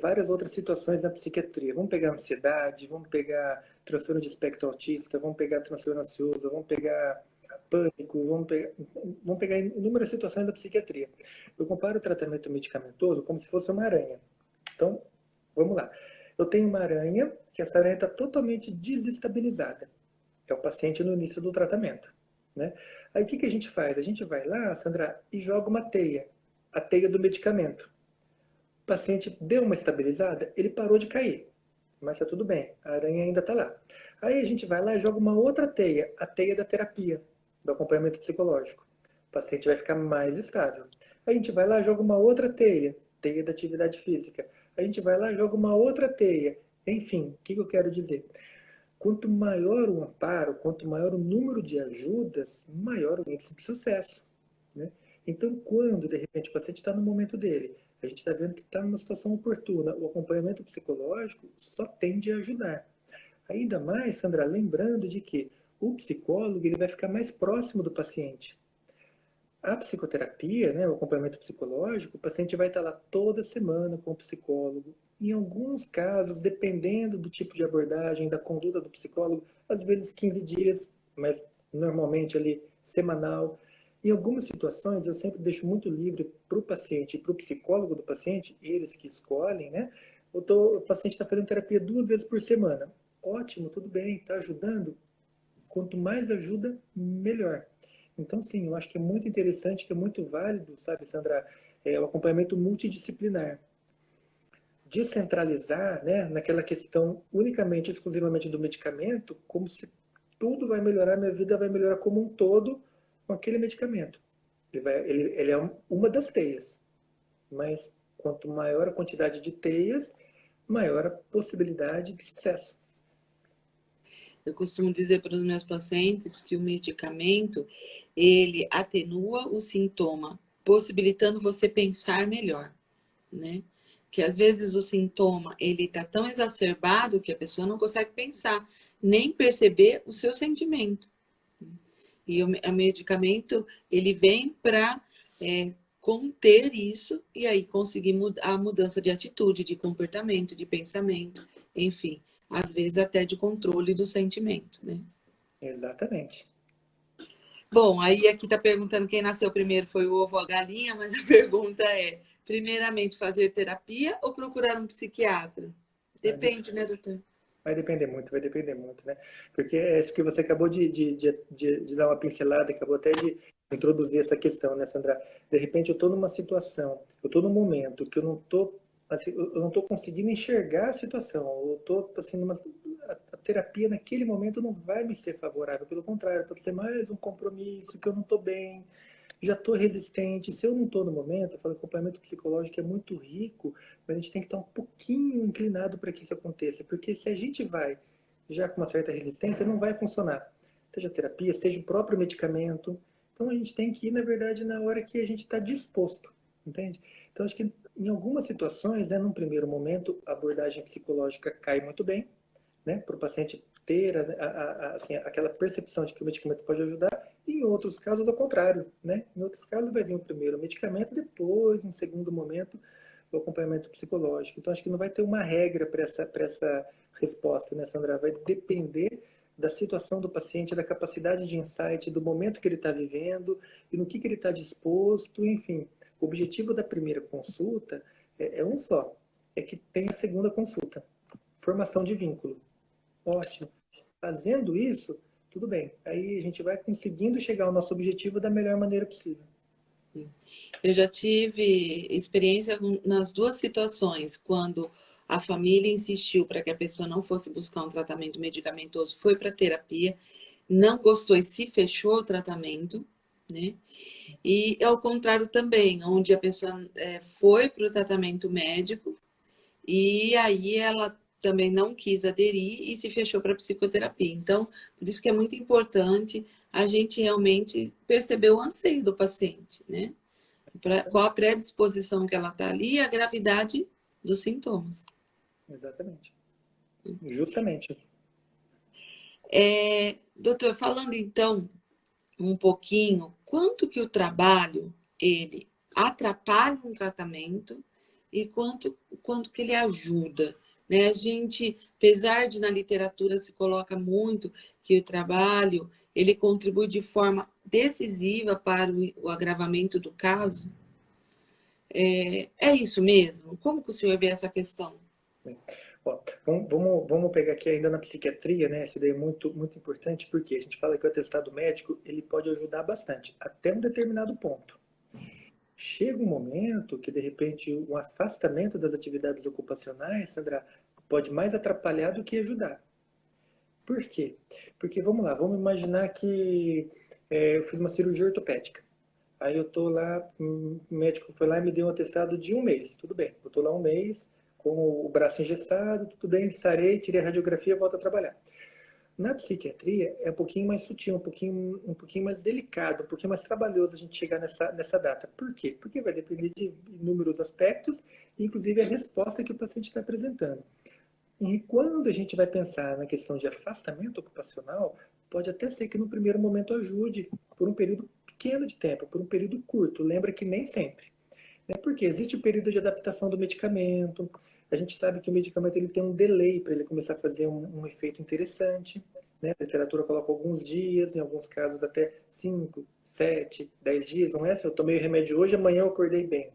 várias outras situações na psiquiatria. Vamos pegar ansiedade, vamos pegar transtorno de espectro autista, vamos pegar transtorno ansioso, vamos pegar pânico, vamos pegar inúmeras situações da psiquiatria. Eu comparo o tratamento medicamentoso como se fosse uma aranha. Então, vamos lá. Eu tenho uma aranha, que essa aranha está totalmente desestabilizada. É o paciente no início do tratamento. Né? Aí o que a gente faz? A gente vai lá, Sandra, e joga uma teia, a teia do medicamento. O paciente deu uma estabilizada, ele parou de cair, mas está tudo bem, a aranha ainda está lá. Aí a gente vai lá e joga uma outra teia, a teia da terapia, do acompanhamento psicológico. O paciente vai ficar mais estável. Aí a gente vai lá e joga uma outra teia, teia da atividade física. A gente vai lá e joga uma outra teia. Enfim, o que eu quero dizer? Quanto maior o amparo, quanto maior o número de ajudas, maior o índice de sucesso. Né? Então, quando, de repente, o paciente está no momento dele, a gente está vendo que está numa situação oportuna, o acompanhamento psicológico só tende a ajudar. Ainda mais, Sandra, lembrando de que o psicólogo ele vai ficar mais próximo do paciente. A psicoterapia, né, o acompanhamento psicológico, o paciente vai estar lá toda semana com o psicólogo. Em alguns casos, dependendo do tipo de abordagem, da conduta do psicólogo, às vezes 15 dias, mas normalmente ali semanal. Em algumas situações, eu sempre deixo muito livre para o paciente e para o psicólogo do paciente, eles que escolhem, né? O paciente está fazendo terapia 2 vezes por semana. Ótimo, tudo bem, está ajudando. Quanto mais ajuda, melhor. Então, sim, eu acho que é muito interessante, que é muito válido, sabe, Sandra, o acompanhamento multidisciplinar. Descentralizar, né, naquela questão unicamente, exclusivamente do medicamento, como se tudo vai melhorar, minha vida vai melhorar como um todo com aquele medicamento. Ele é uma das teias, mas quanto maior a quantidade de teias, maior a possibilidade de sucesso. Eu costumo dizer para os meus pacientes que o medicamento, ele atenua o sintoma, possibilitando você pensar melhor, né? Que às vezes o sintoma, ele tá tão exacerbado que a pessoa não consegue pensar, nem perceber o seu sentimento. E o medicamento, ele vem para conter isso e aí conseguir a mudança de atitude, de comportamento, de pensamento, enfim, às vezes até de controle do sentimento, né? Exatamente. Bom, aí aqui está perguntando quem nasceu primeiro foi o ovo ou a galinha, mas a pergunta é, primeiramente, fazer terapia ou procurar um psiquiatra? Depende, né, doutor? vai depender muito, né? Porque é isso que você acabou de dar uma pincelada, acabou até de introduzir essa questão, né, Sandra? De repente eu estou numa situação, eu estou num momento que eu não estou assim, eu não estou conseguindo enxergar a situação, eu estou assim, a terapia naquele momento não vai me ser favorável, pelo contrário, pode ser mais um compromisso, que eu não estou bem, já estou resistente. Se eu não estou no momento, eu falo que o acompanhamento psicológico é muito rico, mas a gente tem que estar um pouquinho inclinado para que isso aconteça, porque se a gente vai já com uma certa resistência, não vai funcionar. Seja a terapia, seja o próprio medicamento. Então a gente tem que ir, na verdade, na hora que a gente está disposto, entende? Então acho que em algumas situações, né, num primeiro momento, a abordagem psicológica cai muito bem, né, para o paciente ter assim, aquela percepção de que o medicamento pode ajudar, e em outros casos, ao contrário. Né? Em outros casos, vai vir o primeiro medicamento, depois, em segundo momento, o acompanhamento psicológico. Então, acho que não vai ter uma regra para essa resposta, né, Sandra? Vai depender da situação do paciente, da capacidade de insight, do momento que ele está vivendo e no que ele está disposto, enfim. O objetivo da primeira consulta é um só, é que tenha a segunda consulta. Formação de vínculo. Ótimo. Fazendo isso, tudo bem. Aí a gente vai conseguindo chegar ao nosso objetivo da melhor maneira possível. Eu já tive experiência nas duas situações, quando a família insistiu para que a pessoa não fosse buscar um tratamento medicamentoso, foi para terapia, não gostou e se fechou o tratamento, né? E ao contrário também, onde a pessoa foi para o tratamento médico e aí ela também não quis aderir e se fechou para psicoterapia. Então, por isso que é muito importante a gente realmente perceber o anseio do paciente, né? Qual a predisposição que ela está ali e a gravidade dos sintomas. Exatamente. Justamente. Doutor, falando então um pouquinho, quanto que o trabalho, ele atrapalha um tratamento e quanto que ele ajuda, né? A gente, apesar de na literatura se coloca muito que o trabalho, ele contribui de forma decisiva para o agravamento do caso, é isso mesmo? Como que o senhor vê essa questão? Bem, ó, vamos pegar aqui ainda na psiquiatria, né? Isso daí é muito, muito importante, porque a gente fala que o atestado médico ele pode ajudar bastante, até um determinado ponto. Chega um momento que, de repente, o afastamento das atividades ocupacionais, Sandra, pode mais atrapalhar do que ajudar. Por quê? Porque, vamos lá, vamos imaginar que eu fiz uma cirurgia ortopédica. Aí eu tô lá, o médico foi lá e me deu um atestado de um mês. Tudo bem, eu tô lá um mês com o braço engessado, tudo bem, sarei, tirei a radiografia, volto a trabalhar. Na psiquiatria é um pouquinho mais sutil, um pouquinho mais delicado, um pouquinho mais trabalhoso a gente chegar nessa data. Por quê? Porque vai depender de inúmeros aspectos, inclusive a resposta que o paciente está apresentando. E quando a gente vai pensar na questão de afastamento ocupacional, pode até ser que no primeiro momento ajude por um período pequeno de tempo, por um período curto. Lembra que nem sempre. Porque existe o período de adaptação do medicamento. A gente sabe que o medicamento ele tem um delay para ele começar a fazer um efeito interessante. Né? A literatura coloca alguns dias, em alguns casos até 5, 7, 10 dias. Não é assim, eu tomei o remédio hoje, amanhã eu acordei bem.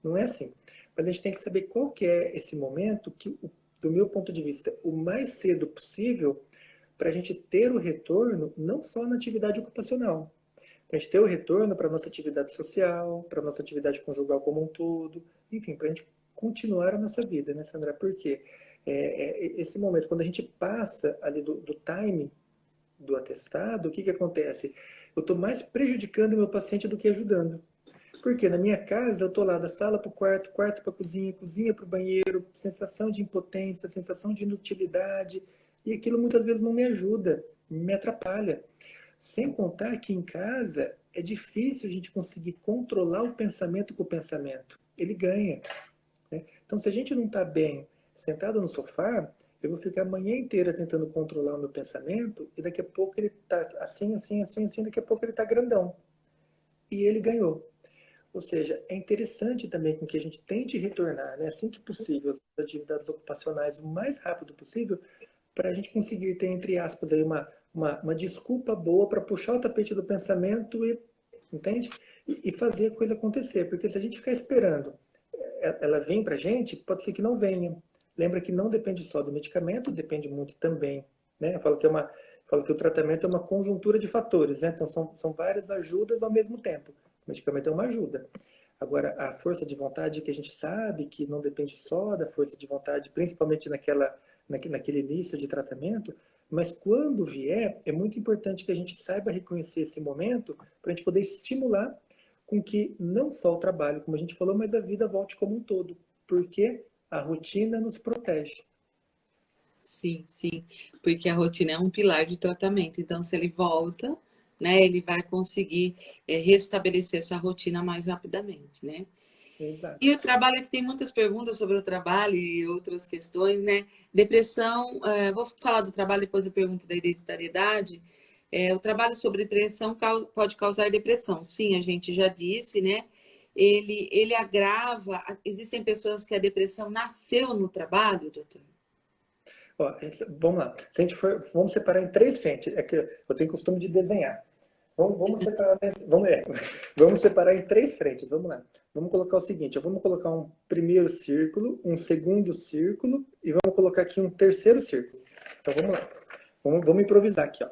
Não é assim. Mas a gente tem que saber qual que é esse momento que, do meu ponto de vista, o mais cedo possível para a gente ter o retorno não só na atividade ocupacional, para a gente ter o retorno para a nossa atividade social, para a nossa atividade conjugal como um todo, enfim, para a gente continuar a nossa vida, né, Sandra? Porque esse momento, quando a gente passa ali do time do atestado, o que acontece? Eu estou mais prejudicando o meu paciente do que ajudando. Porque na minha casa eu estou lá da sala para o quarto, quarto para a cozinha, cozinha para o banheiro, sensação de impotência, sensação de inutilidade, e aquilo muitas vezes não me ajuda, me atrapalha. Sem contar que em casa é difícil a gente conseguir controlar o pensamento com o pensamento. Ele ganha. Né? Então, se a gente não está bem sentado no sofá, eu vou ficar a manhã inteira tentando controlar o meu pensamento e daqui a pouco ele está assim, assim, assim, assim, daqui a pouco ele está grandão. E ele ganhou. Ou seja, é interessante também com que a gente tente retornar, né, assim que possível, as atividades ocupacionais o mais rápido possível, para a gente conseguir ter, entre aspas, aí uma desculpa boa para puxar o tapete do pensamento e, entende? E fazer a coisa acontecer. Porque se a gente ficar esperando ela vir para a gente, pode ser que não venha. lembra que não depende só do medicamento, depende muito também, né? Eu falo que o tratamento é uma conjuntura de fatores, né? Então são várias ajudas ao mesmo tempo. O medicamento é uma ajuda. Agora, a força de vontade, que a gente sabe que não depende só da força de vontade, principalmente naquele início de tratamento, mas quando vier, é muito importante que a gente saiba reconhecer esse momento para a gente poder estimular com que não só o trabalho, como a gente falou, mas a vida volte como um todo, porque a rotina nos protege. Sim, sim, porque a rotina é um pilar de tratamento. Então, se ele volta, né, ele vai conseguir restabelecer essa rotina mais rapidamente, né? Exato. E o trabalho, aqui tem muitas perguntas sobre o trabalho e outras questões, né? Depressão, vou falar do trabalho, depois eu pergunto da hereditariedade. O trabalho sobre depressão pode causar depressão. Sim, a gente já disse, né? Ele agrava. Existem pessoas que a depressão nasceu no trabalho, doutor? Ó, vamos lá. Se a gente vamos separar em três frentes. É que eu tenho costume de desenhar. Vamos separar, vamos separar em três frentes. Vamos lá. Vamos colocar o seguinte: vamos colocar um primeiro círculo, um segundo círculo e vamos colocar aqui um terceiro círculo. Então vamos lá. Vamos improvisar aqui, ó.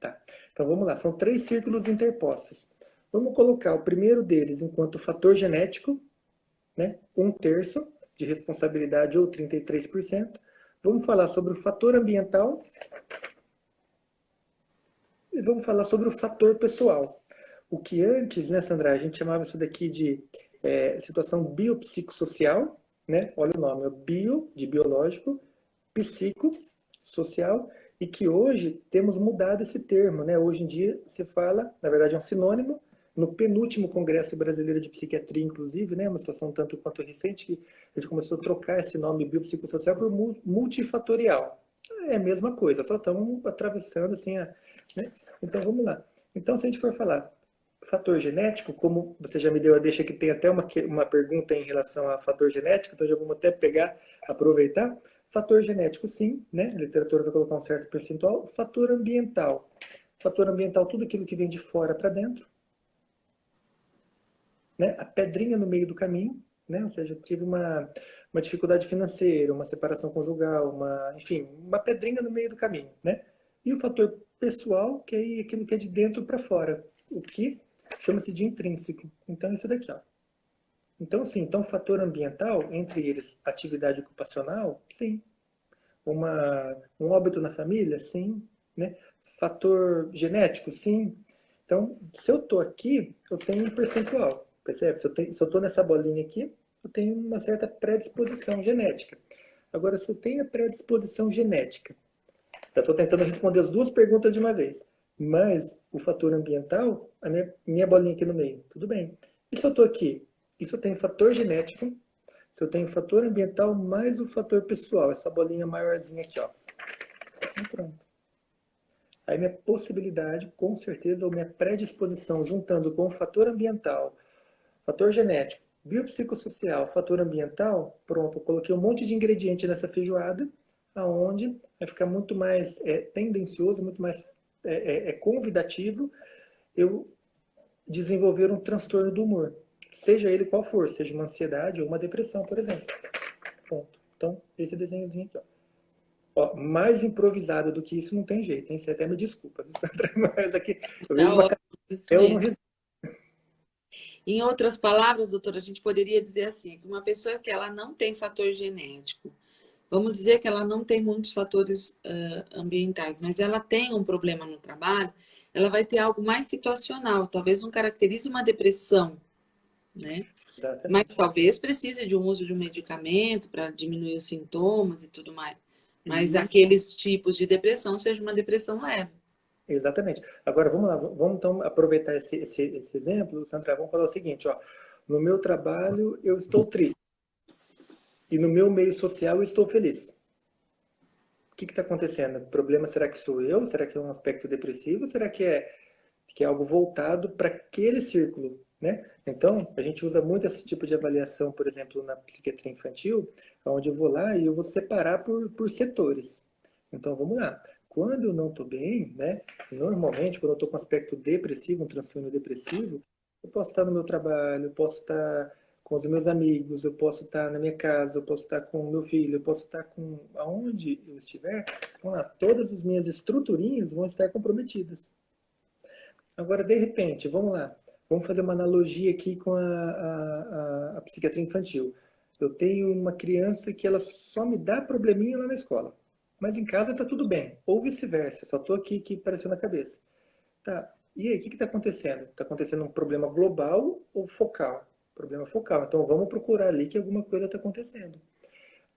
Tá. Então vamos lá. São três círculos interpostos. Vamos colocar o primeiro deles enquanto fator genético, né? 1/3 de responsabilidade ou 33%. Vamos falar sobre o fator ambiental e vamos falar sobre o fator pessoal. O que antes, né, Sandra, a gente chamava isso daqui de situação biopsicossocial, né? Olha o nome, é bio, de biológico, psico, social, e que hoje temos mudado esse termo, né? Hoje em dia se fala, na verdade é um sinônimo, no penúltimo Congresso Brasileiro de Psiquiatria, inclusive, né? Uma situação tanto quanto recente, que a gente começou a trocar esse nome biopsicossocial por multifatorial. É a mesma coisa, só estamos atravessando assim, né? Então vamos lá. Então, se a gente for falar fator genético, como você já me deu a deixa que tem até uma pergunta em relação a fator genético, então já vamos até pegar, aproveitar. Fator genético, sim, né? A literatura vai colocar um certo percentual. Fator ambiental. Fator ambiental, tudo aquilo que vem de fora para dentro. Né? A pedrinha no meio do caminho, né? Ou seja, eu tive uma dificuldade financeira, uma separação conjugal, enfim, uma pedrinha no meio do caminho, né? E o fator pessoal, que é aquilo que é de dentro para fora, o que chama-se de intrínseco. Então, isso daqui, ó. Então, sim, então, fator ambiental, entre eles, atividade ocupacional, sim. Um óbito na família, sim. Né? Fator genético, sim. Então, se eu estou aqui, eu tenho um percentual, percebe? Se eu estou nessa bolinha aqui, eu tenho uma certa predisposição genética. Agora, se eu tenho a predisposição genética, já estou tentando responder as duas perguntas de uma vez, mas o fator ambiental, a minha bolinha aqui no meio, tudo bem. E se eu estou aqui? E se eu tenho fator genético, se eu tenho fator ambiental mais o fator pessoal, essa bolinha maiorzinha aqui, ó. Então, pronto. Aí minha possibilidade, com certeza, ou minha predisposição, juntando com o fator ambiental, fator genético, biopsicossocial, fator ambiental, pronto, eu coloquei um monte de ingrediente nessa feijoada, aonde vai ficar muito mais tendencioso, muito mais convidativo eu desenvolver um transtorno do humor, seja ele qual for, seja uma ansiedade ou uma depressão, por exemplo. Pronto. Então, esse desenhozinho aqui, ó. Ó, mais improvisado do que isso não tem jeito, hein? Você até me desculpa, viu, Sandra? Mas aqui eu vejo uma Ótimo, isso eu não mesmo. Em outras palavras, doutora, a gente poderia dizer assim, que uma pessoa que ela não tem fator genético, vamos dizer que ela não tem muitos fatores ambientais, mas ela tem um problema no trabalho, ela vai ter algo mais situacional, talvez não caracterize uma depressão, né? Mas Exatamente. talvez precise de um uso de um medicamento para diminuir os sintomas e tudo mais. Mas E aqueles tipos de depressão seja uma depressão leve. exatamente. Agora vamos lá, vamos então aproveitar esse exemplo, Sandra, vamos falar o seguinte, ó. No meu trabalho eu estou triste e no meu meio social eu estou feliz. O que está acontecendo? O problema será que sou eu? Será que é um aspecto depressivo? Será que é algo voltado para aquele círculo, né? Então, a gente usa muito esse tipo de avaliação, por exemplo, na psiquiatria infantil, onde eu vou lá e eu vou separar por setores. Então, vamos lá. Quando eu não estou bem, né? Normalmente, quando eu estou com aspecto depressivo, um transtorno depressivo, eu posso estar no meu trabalho, eu posso estar com os meus amigos, eu posso estar na minha casa, eu posso estar com o meu filho, eu posso estar com aonde eu estiver, vamos lá, todas as minhas estruturinhas vão estar comprometidas. Agora, de repente, vamos lá, vamos fazer uma analogia aqui com a psiquiatria infantil. Eu tenho uma criança que ela só me dá probleminha lá na escola, mas em casa está tudo bem, ou vice-versa, só estou aqui que apareceu na cabeça. Tá, e aí, o que está acontecendo? Está acontecendo um problema global ou focal? Problema focal. Então, vamos procurar ali que alguma coisa está acontecendo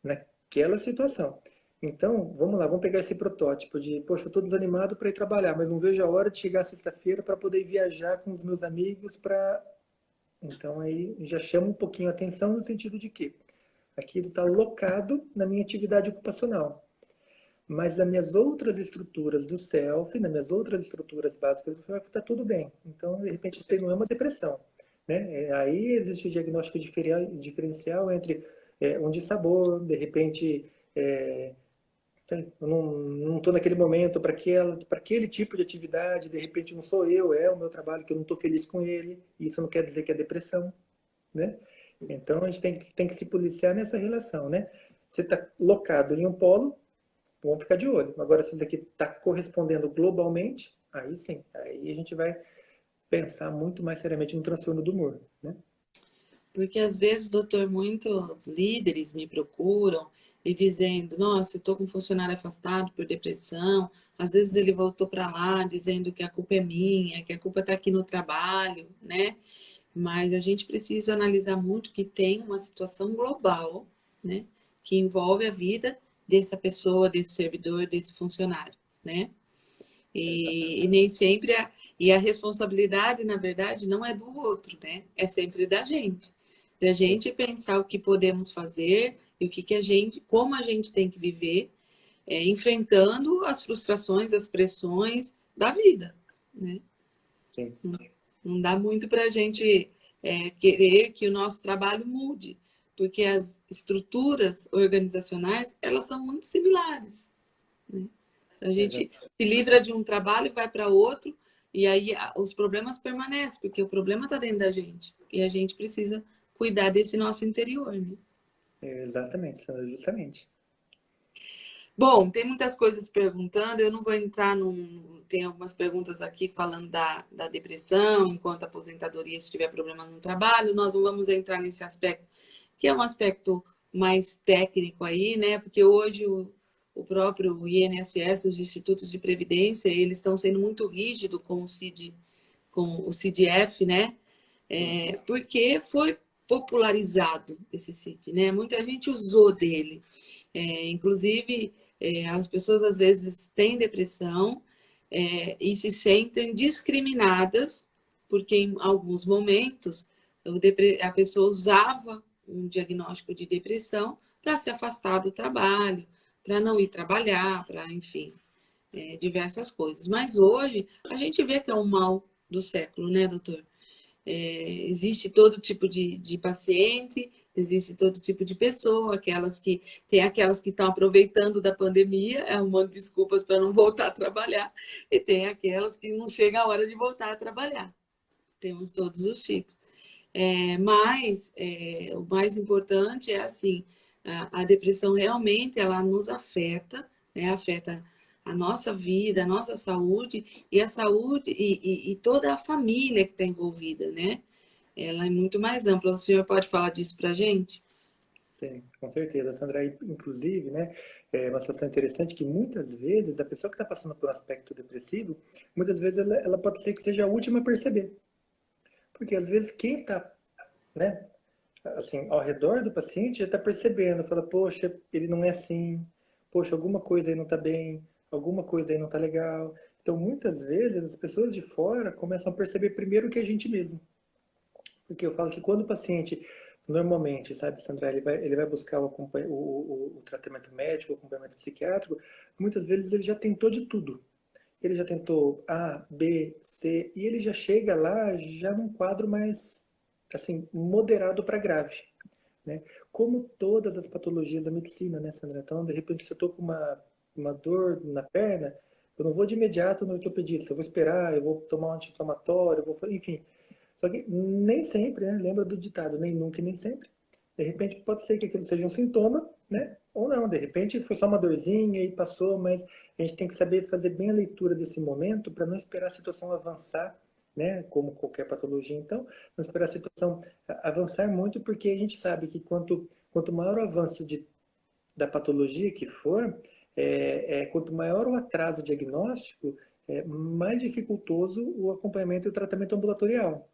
naquela situação. Então, vamos lá, vamos pegar esse protótipo de, poxa, eu estou desanimado para ir trabalhar, mas não vejo a hora de chegar sexta-feira para poder viajar com os meus amigos para... Então, aí já chama um pouquinho a atenção no sentido de que aquilo está locado na minha atividade ocupacional. Mas nas minhas outras estruturas do self, nas minhas outras estruturas básicas do self, está tudo bem. Então, de repente, isso não é uma depressão. Né? Aí existe o diagnóstico diferencial entre um dissabor, de repente, eu não estou naquele momento para aquele tipo de atividade, de repente não sou eu, é o meu trabalho que eu não estou feliz com ele, e isso não quer dizer que é depressão. Né? Então, a gente tem que se policiar nessa relação. Né? Você está locado em um polo, vamos ficar de olho. Agora, se isso aqui está correspondendo globalmente, aí sim, aí a gente vai pensar muito mais seriamente no transtorno do humor, né? Porque às vezes, doutor, muitos líderes me procuram e dizendo, nossa, eu estou com um funcionário afastado por depressão. Às vezes ele voltou para lá dizendo que a culpa é minha, que a culpa está aqui no trabalho, né? Mas a gente precisa analisar muito que tem uma situação global, né? Que envolve a vida dessa pessoa, desse servidor, desse funcionário, né? E nem sempre a responsabilidade, na verdade, não é do outro, né? É sempre da gente. Da gente pensar o que podemos fazer e o que a gente, como a gente tem que viver, enfrentando as frustrações, as pressões da vida, né? Sim. Não dá muito para a gente querer que o nosso trabalho mude, porque as estruturas organizacionais, elas são muito similares, né? A gente se livra de um trabalho e vai para outro, e aí os problemas permanecem, porque o problema está dentro da gente. E a gente precisa cuidar desse nosso interior, né? Exatamente, justamente. Bom, tem muitas coisas perguntando, eu não vou entrar Tem algumas perguntas aqui falando da depressão, enquanto a aposentadoria, se tiver problema no trabalho, nós não vamos entrar nesse aspecto, que é um aspecto mais técnico aí, né? Porque hoje o próprio INSS, os institutos de previdência, eles estão sendo muito rígidos com o CID-F, né? Porque foi popularizado esse CID, né? Muita gente usou dele. Inclusive, as pessoas às vezes têm depressão e se sentem discriminadas, porque em alguns momentos a pessoa usava um diagnóstico de depressão para se afastar do trabalho, para não ir trabalhar, para, enfim, diversas coisas. Mas hoje a gente vê que é um mal do século, né, doutor? Existe todo tipo de paciente, existe todo tipo de pessoa, tem aquelas que estão aproveitando da pandemia, arrumando desculpas para não voltar a trabalhar, e tem aquelas que não chega a hora de voltar a trabalhar. Temos todos os tipos. Mas o mais importante é assim, a depressão realmente ela nos afeta, né? Afeta a nossa vida, a nossa saúde e a saúde e toda a família que está envolvida, né? Ela é muito mais ampla. O senhor pode falar disso para a gente? Sim, com certeza, Sandra. Inclusive, né, é uma situação interessante que muitas vezes a pessoa que está passando por um aspecto depressivo, muitas vezes ela pode ser que seja a última a perceber. Porque às vezes quem está, né, assim, ao redor do paciente já está percebendo, fala, poxa, ele não é assim, poxa, alguma coisa aí não está bem, alguma coisa aí não está legal. Então, muitas vezes, as pessoas de fora começam a perceber primeiro que a gente mesmo. Porque eu falo que quando o paciente, normalmente, sabe, Sandra, ele vai buscar o tratamento médico, o acompanhamento psiquiátrico, muitas vezes ele já tentou de tudo. Ele já tentou A, B, C, e ele já chega lá já num quadro mais, assim, moderado para grave. Né? Como todas as patologias da medicina, né, Sandra? Então, de repente, se eu estou com uma dor na perna, eu não vou de imediato no ortopedista, eu vou esperar, eu vou tomar um anti-inflamatório, enfim. Só que nem sempre, né? Lembra do ditado, nem nunca e nem sempre. De repente pode ser que aquilo seja um sintoma, né? Ou não, de repente foi só uma dorzinha e passou, mas a gente tem que saber fazer bem a leitura desse momento para não esperar a situação avançar, né? Como qualquer patologia, então, não esperar a situação avançar muito, porque a gente sabe que quanto maior o avanço da patologia que for, quanto maior o atraso diagnóstico, mais dificultoso o acompanhamento e o tratamento ambulatorial.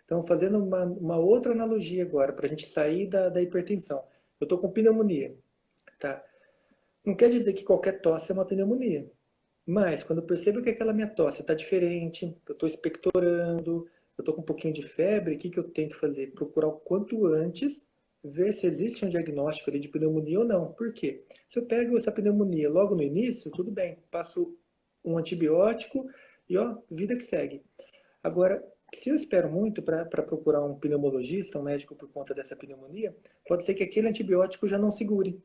Então, fazendo uma outra analogia agora, para a gente sair da hipertensão. Eu estou com pneumonia, tá? Não quer dizer que qualquer tosse é uma pneumonia. Mas, quando eu percebo que aquela minha tosse está diferente, eu estou expectorando, eu estou com um pouquinho de febre, o que eu tenho que fazer? Procurar o quanto antes, ver se existe um diagnóstico ali de pneumonia ou não. Por quê? Se eu pego essa pneumonia logo no início, tudo bem, passo um antibiótico e ó, vida que segue. Agora, se eu espero muito para procurar um pneumologista, um médico por conta dessa pneumonia, pode ser que aquele antibiótico já não segure.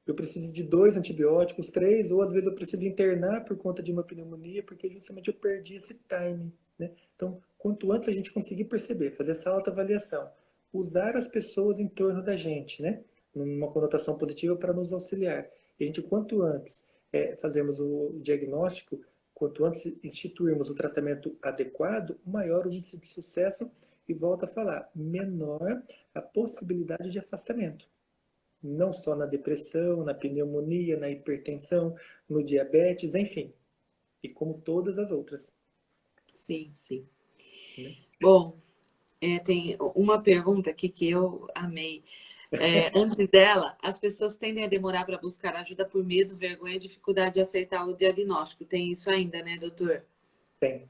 Eu preciso de 2 antibióticos, 3, ou às vezes eu preciso internar por conta de uma pneumonia, porque justamente eu perdi esse time, né? Então, quanto antes a gente conseguir perceber, fazer essa autoavaliação, usar as pessoas em torno da gente, né? Numa conotação positiva para nos auxiliar. E a gente, quanto antes fazermos o diagnóstico, quanto antes instituirmos o tratamento adequado, maior o índice de sucesso e, volto a falar, menor a possibilidade de afastamento. Não só na depressão, na pneumonia, na hipertensão, no diabetes, enfim. E como todas as outras. Sim, sim. Né? Bom, tem uma pergunta aqui que eu amei. Antes dela, as pessoas tendem a demorar para buscar ajuda por medo, vergonha e dificuldade de aceitar o diagnóstico. Tem isso ainda, né, doutor? Tem.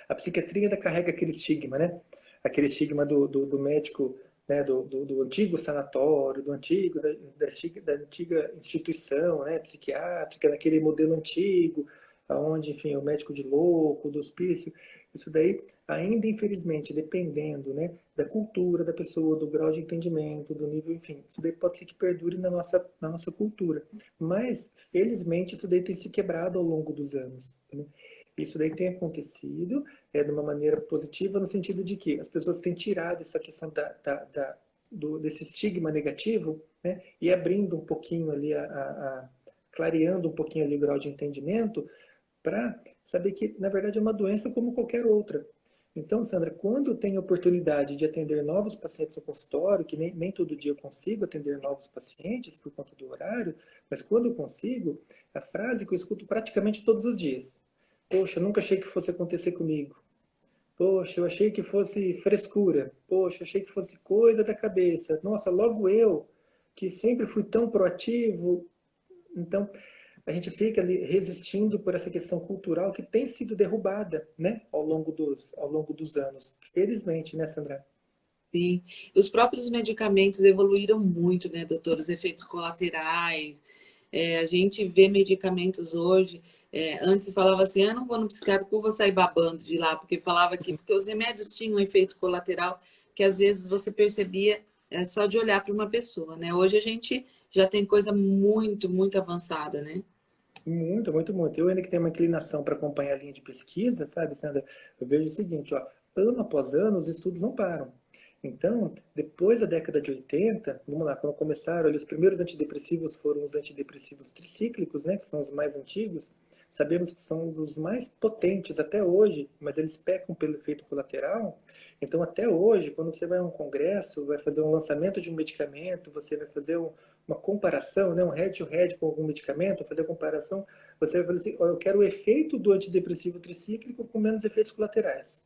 A psiquiatria ainda carrega aquele estigma, né? Aquele estigma do médico, né? Do antigo sanatório, da antiga instituição, né? Psiquiátrica, daquele modelo antigo, onde, enfim, o médico de louco, do hospício. Isso daí, ainda infelizmente, dependendo, né, da cultura da pessoa, do grau de entendimento, do nível, enfim, isso daí pode ser que perdure na nossa cultura. Mas, felizmente, isso daí tem se quebrado ao longo dos anos. Né? Isso daí tem acontecido de uma maneira positiva, no sentido de que as pessoas têm tirado essa questão desse estigma negativo, né, e abrindo um pouquinho ali, clareando um pouquinho ali o grau de entendimento, para saber que, na verdade, é uma doença como qualquer outra. Então, Sandra, quando eu tenho a oportunidade de atender novos pacientes no consultório, que nem todo dia eu consigo atender novos pacientes por conta do horário, mas quando eu consigo, a frase que eu escuto praticamente todos os dias: poxa, nunca achei que fosse acontecer comigo. Poxa, eu achei que fosse frescura. Poxa, eu achei que fosse coisa da cabeça. Nossa, logo eu, que sempre fui tão proativo. Então, a gente fica ali resistindo por essa questão cultural que tem sido derrubada, né, ao longo dos anos. Felizmente, né, Sandra? Sim. Os próprios medicamentos evoluíram muito, né, doutor? Os efeitos colaterais. A gente vê medicamentos hoje. Antes falava assim, não vou no psiquiatra, vou sair babando de lá, porque falava que porque os remédios tinham um efeito colateral que às vezes você percebia só de olhar para uma pessoa, né? Hoje a gente já tem coisa muito, muito avançada, né? Muito, muito, muito. Eu ainda que tenho uma inclinação para acompanhar a linha de pesquisa, sabe, Sandra? Eu vejo o seguinte, ó, ano após ano os estudos não param. Então, depois da década de 80, vamos lá, quando começaram, ali, os primeiros antidepressivos foram os antidepressivos tricíclicos, né, que são os mais antigos. Sabemos que são os mais potentes até hoje, mas eles pecam pelo efeito colateral. Então, até hoje, quando você vai a um congresso, vai fazer um lançamento de um medicamento, você vai fazer uma comparação, né, um head-to-head com algum medicamento, fazer a comparação, você vai falar assim, eu quero o efeito do antidepressivo tricíclico com menos efeitos colaterais.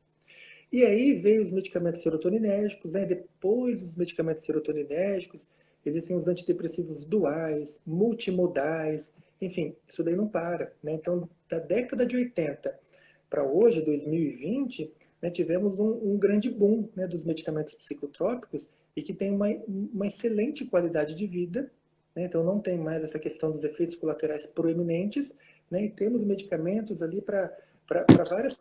E aí veio os medicamentos serotoninérgicos, né? Depois dos medicamentos serotoninérgicos, existem os antidepressivos duais, multimodais, enfim, isso daí não para. Né? Então, da década de 80 para hoje, 2020, né, tivemos um grande boom, né, dos medicamentos psicotrópicos e que tem uma excelente qualidade de vida. Né? Então, não tem mais essa questão dos efeitos colaterais proeminentes, né? E temos medicamentos ali para várias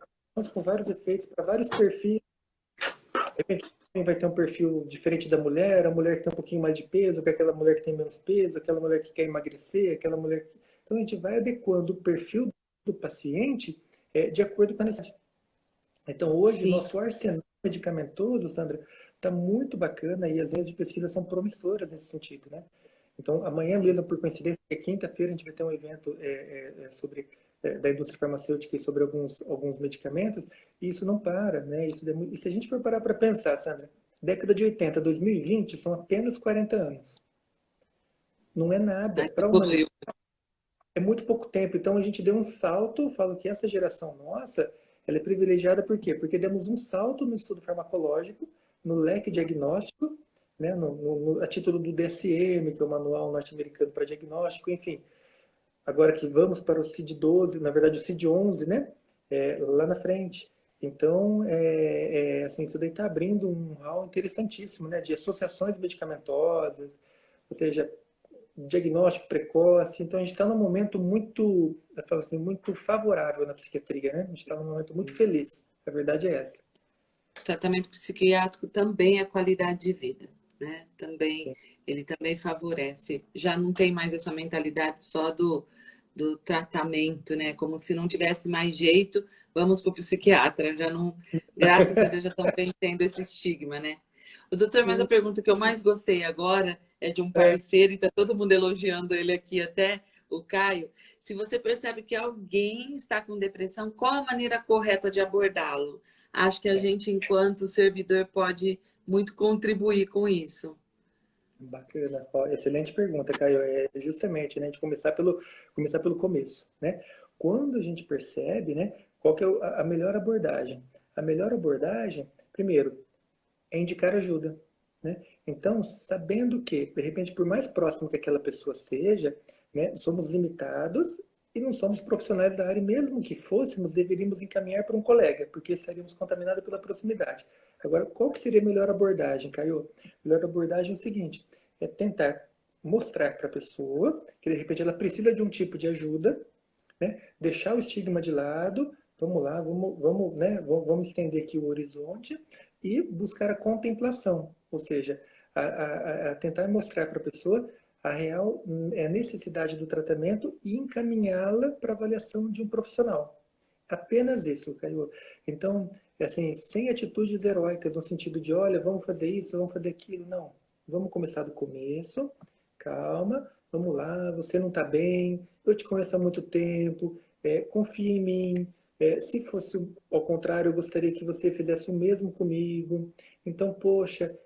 com vários efeitos, para vários perfis. De repente, vai ter um perfil diferente da mulher, a mulher que tem um pouquinho mais de peso, que é aquela mulher que tem menos peso, aquela mulher que quer emagrecer, aquela mulher que... Então, a gente vai adequando o perfil do paciente de acordo com a necessidade. Então, hoje, Sim. nosso arsenal medicamentoso, Sandra, está muito bacana e as linhas de pesquisa são promissoras nesse sentido, né? Então, amanhã mesmo, por coincidência, é quinta-feira, a gente vai ter um evento sobre da indústria farmacêutica e sobre alguns medicamentos, e isso não para, né? E se a gente for parar para pensar, Sandra, década de 80, 2020, são apenas 40 anos. Não é nada. Ai, Para a humanidade, evoluiu. é muito pouco tempo. Então, a gente deu um salto, eu falo que essa geração nossa, ela é privilegiada por quê? Porque demos um salto no estudo farmacológico, no leque diagnóstico, né? A título do DSM, que é o Manual Norte-Americano para Diagnóstico, enfim. Agora que vamos para o CID-12, na verdade o CID-11, né? Lá na frente. Então, assim, isso daí está abrindo um hall interessantíssimo, né? De associações medicamentosas, ou seja, diagnóstico precoce. Então, a gente está num momento muito, eu falo assim, muito favorável na psiquiatria, né? A gente está num momento muito feliz. A verdade é essa. Tratamento psiquiátrico também é qualidade de vida, né? Também, ele também favorece. Já não tem mais essa mentalidade só do tratamento, né? Como se não tivesse mais jeito, vamos para o psiquiatra. Já não, graças a Deus, já estão vencendo esse estigma, né? O doutor, mas a Sim. pergunta que eu mais gostei agora é de um É, parceiro, e está todo mundo elogiando ele aqui, até o Caio. Se você percebe que alguém está com depressão, qual a maneira correta de abordá-lo? Acho que a é. gente, enquanto servidor, pode muito contribuir com isso. Bacana. Ó, excelente pergunta, Caio. É justamente, né, a gente começar pelo começo, né? Quando a gente percebe, né, qual que é a melhor abordagem? A melhor abordagem, primeiro, é indicar ajuda, né? Então, sabendo que, de repente, por mais próximo que aquela pessoa seja, né, somos limitados e não somos profissionais da área, e mesmo que fôssemos, deveríamos encaminhar para um colega, porque estaríamos contaminados pela proximidade. Agora, qual que seria a melhor abordagem, Caio? A melhor abordagem é o seguinte, é tentar mostrar para a pessoa que, de repente, ela precisa de um tipo de ajuda, né? Deixar o estigma de lado, vamos lá, né? Vamos estender aqui o horizonte e buscar a contemplação, ou seja, a tentar mostrar para a pessoa a real necessidade do tratamento e encaminhá-la para a avaliação de um profissional. Apenas isso, Caio. Então, assim, sem atitudes heróicas, no sentido de, olha, vamos fazer isso, vamos fazer aquilo. Não. Vamos começar do começo, calma, vamos lá, você não está bem, eu te conheço há muito tempo, confia em mim. Se fosse ao contrário, eu gostaria que você fizesse o mesmo comigo. Então, poxa,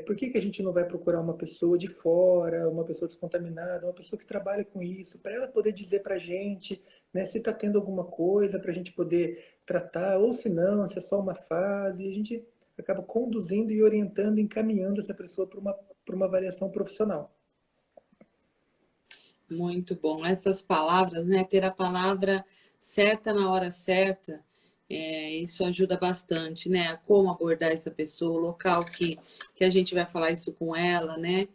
por que a gente não vai procurar uma pessoa de fora, uma pessoa descontaminada, uma pessoa que trabalha com isso, para ela poder dizer para a gente, né, se está tendo alguma coisa para a gente poder tratar, ou se não, se é só uma fase, a gente acaba conduzindo e orientando, encaminhando essa pessoa para uma avaliação profissional. Muito bom. Essas palavras, né? Ter a palavra certa na hora certa, isso ajuda bastante, né? Como abordar essa pessoa, o local que a gente vai falar isso com ela, né?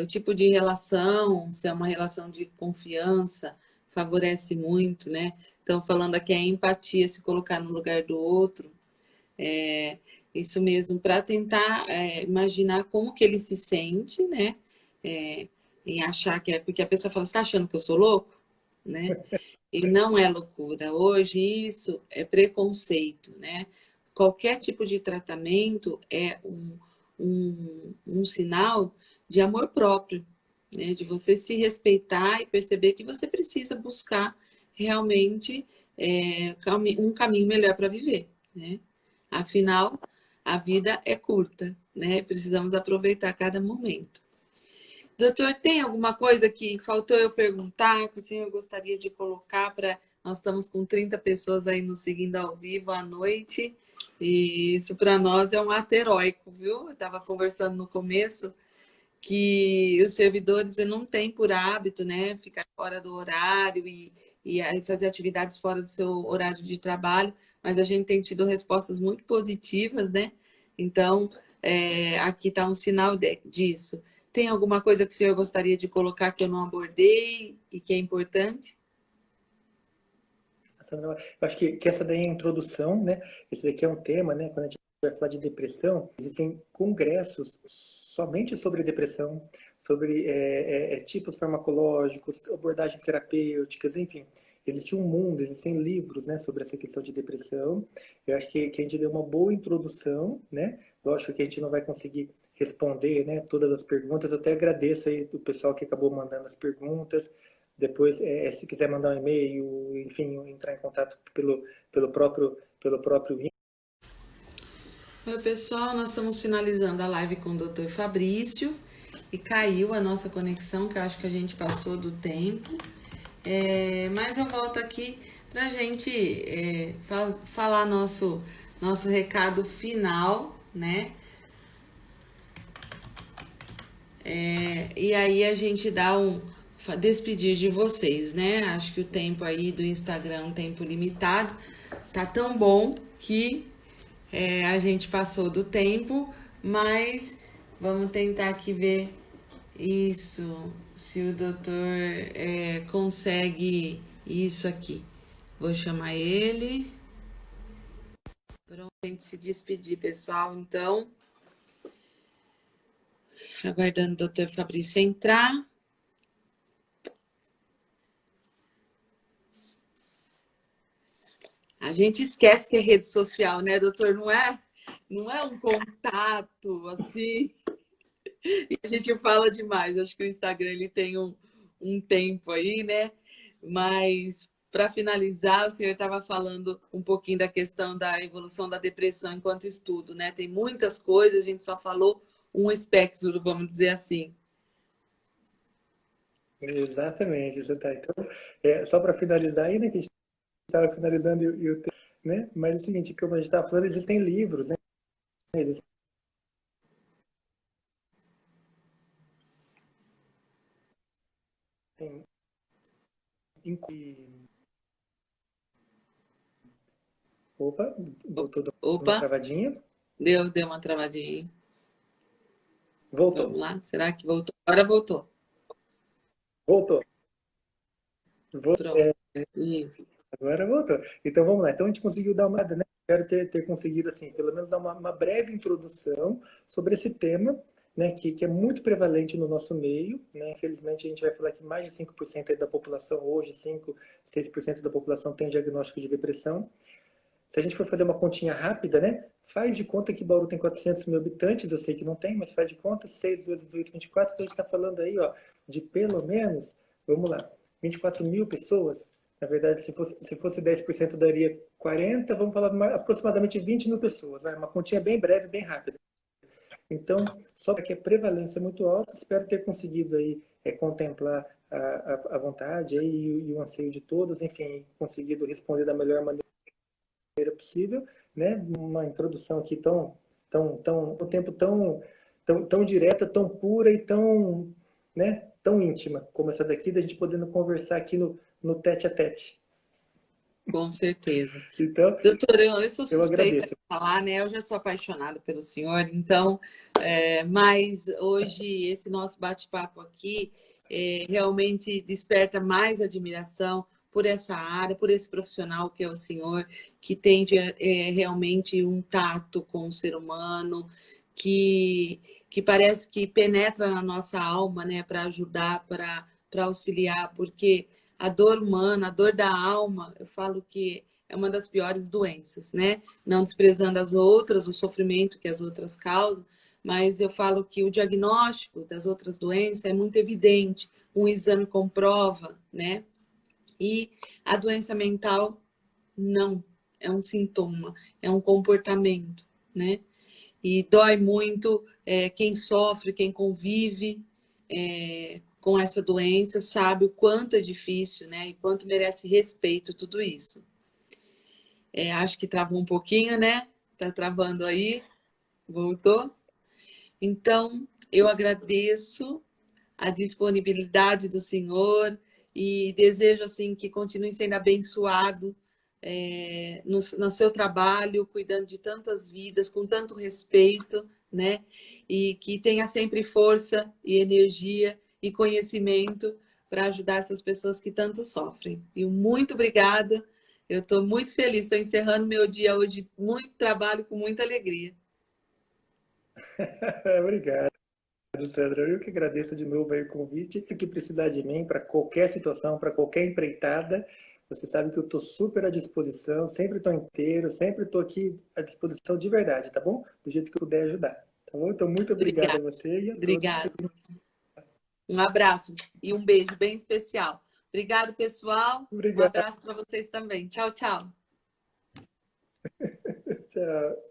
O tipo de relação, se é uma relação de confiança, favorece muito, né? Então, falando aqui a empatia, se colocar no lugar do outro, é, isso mesmo, para tentar imaginar como que ele se sente, né? É, em achar que é porque a pessoa fala, você está achando que eu sou louco? Né? E não é loucura. Hoje isso é preconceito, né? Qualquer tipo de tratamento é um sinal de amor próprio, né? De você se respeitar e perceber que você precisa buscar realmente um caminho melhor para viver, né? Afinal, a vida é curta, né? Precisamos aproveitar cada momento. Doutor, tem alguma coisa que faltou eu perguntar que o senhor gostaria de colocar para. Nós estamos com 30 pessoas aí nos seguindo ao vivo à noite, e isso para nós é um ato heróico, viu? Eu estava conversando no começo que os servidores não têm por hábito, né, ficar fora do horário e aí fazer atividades fora do seu horário de trabalho, mas a gente tem tido respostas muito positivas, né? Então, aqui está um sinal disso. Tem alguma coisa que o senhor gostaria de colocar que eu não abordei e que é importante? Eu acho que essa daí é a introdução, né? Esse daqui é um tema, né? Quando a gente vai falar de depressão, existem congressos somente sobre depressão, sobre tipos farmacológicos, abordagens terapêuticas, enfim. existe um mundo, existem livros, né, sobre essa questão de depressão. Eu acho que a gente deu uma boa introdução, né? Lógico que a gente não vai conseguir responder, né, todas as perguntas. Eu até agradeço aí o pessoal que acabou mandando as perguntas. Depois, se quiser mandar um e-mail, enfim, entrar em contato pelo próprio. Oi, pessoal, nós estamos finalizando a live com o Dr. Fabrício e caiu a nossa conexão, que eu acho que a gente passou do tempo. Mas eu volto aqui para a gente falar nosso recado final, né? E aí a gente dá despedir de vocês, né? Acho que o tempo aí do Instagram é um tempo limitado. Tá tão bom que a gente passou do tempo, mas vamos tentar aqui ver isso, se o doutor consegue isso aqui. Vou chamar ele. Pronto, a gente se despedir, pessoal. Então, aguardando o doutor Fabrício entrar. A gente esquece que é rede social, né, doutor? Não é um contato assim. E a gente fala demais. Acho que o Instagram ele tem um tempo aí, né? Mas para finalizar, o senhor estava falando um pouquinho da questão da evolução da depressão enquanto estudo, né? Tem muitas coisas, a gente só falou um espectro, vamos dizer assim. Exatamente, você tá. Então, só para finalizar aí, né, que a gente estava finalizando né? Mas é o seguinte, como a gente estava falando, existem livros, né? Eles têm, opa, voltou uma Opa, travadinha. deu uma travadinha aí. Voltou. Vamos lá, será que voltou? Agora voltou. Voltou. Pronto. Isso. Agora voltou. Então vamos lá. Então a gente conseguiu dar uma, né? Espero ter conseguido, assim, pelo menos dar uma breve introdução sobre esse tema, né? Que é muito prevalente no nosso meio, né? Infelizmente a gente vai falar que mais de 5% aí da população hoje, 6% da população tem diagnóstico de depressão. Se a gente for fazer uma continha rápida, né? Faz de conta que Bauru tem 400 mil habitantes, eu sei que não tem, mas faz de conta, 6 vezes 8, 24, então a gente está falando aí, ó, de pelo menos, vamos lá, 24 mil pessoas. Na verdade, se fosse 10% daria 40, vamos falar aproximadamente 20 mil pessoas. Vai? Uma continha bem breve, bem rápida. Então, só que a prevalência é muito alta, espero ter conseguido aí contemplar a vontade aí, e o anseio de todos, enfim, conseguido responder da melhor maneira possível, né? Uma introdução aqui um tempo tão direta, tão pura e tão, né? Tão íntima como essa daqui, da gente podendo conversar aqui no tete a tete. Com certeza. Então, Doutor, eu sou eu suspeita de agradeço. falar, né? Eu já sou apaixonada pelo senhor, então, mas hoje esse nosso bate-papo aqui realmente desperta mais admiração por essa área, por esse profissional que é o senhor, que tem realmente um tato com o ser humano, que parece que penetra na nossa alma, né? Para ajudar, para auxiliar, porque a dor humana, a dor da alma, eu falo que é uma das piores doenças, né? Não desprezando as outras, o sofrimento que as outras causam, mas eu falo que o diagnóstico das outras doenças é muito evidente, um exame comprova, né? E a doença mental não, é um sintoma, é um comportamento, né? E dói muito quem sofre, quem convive com essa doença, sabe o quanto é difícil, né? E quanto merece respeito tudo isso. Acho que travou um pouquinho, né? Tá travando aí. Voltou? Então, eu agradeço a disponibilidade do senhor e desejo assim que continue sendo abençoado no seu trabalho, cuidando de tantas vidas, com tanto respeito, né? E que tenha sempre força e energia e conhecimento para ajudar essas pessoas que tanto sofrem. E muito obrigada. Eu estou muito feliz, estou encerrando meu dia hoje, muito trabalho, com muita alegria. Obrigado, Sandra. Eu que agradeço de novo aí o convite. O que precisar de mim para qualquer situação, para qualquer empreitada, Você sabe que eu estou super à disposição, sempre estou inteiro, sempre estou aqui à disposição de verdade, tá bom? Do jeito que eu puder ajudar, tá bom? Então, muito obrigado a Obrigada, você e a todos que... obrigada. Um abraço e um beijo bem especial. Obrigado, pessoal. Um Obrigado. abraço para vocês também. Tchau, tchau. Tchau.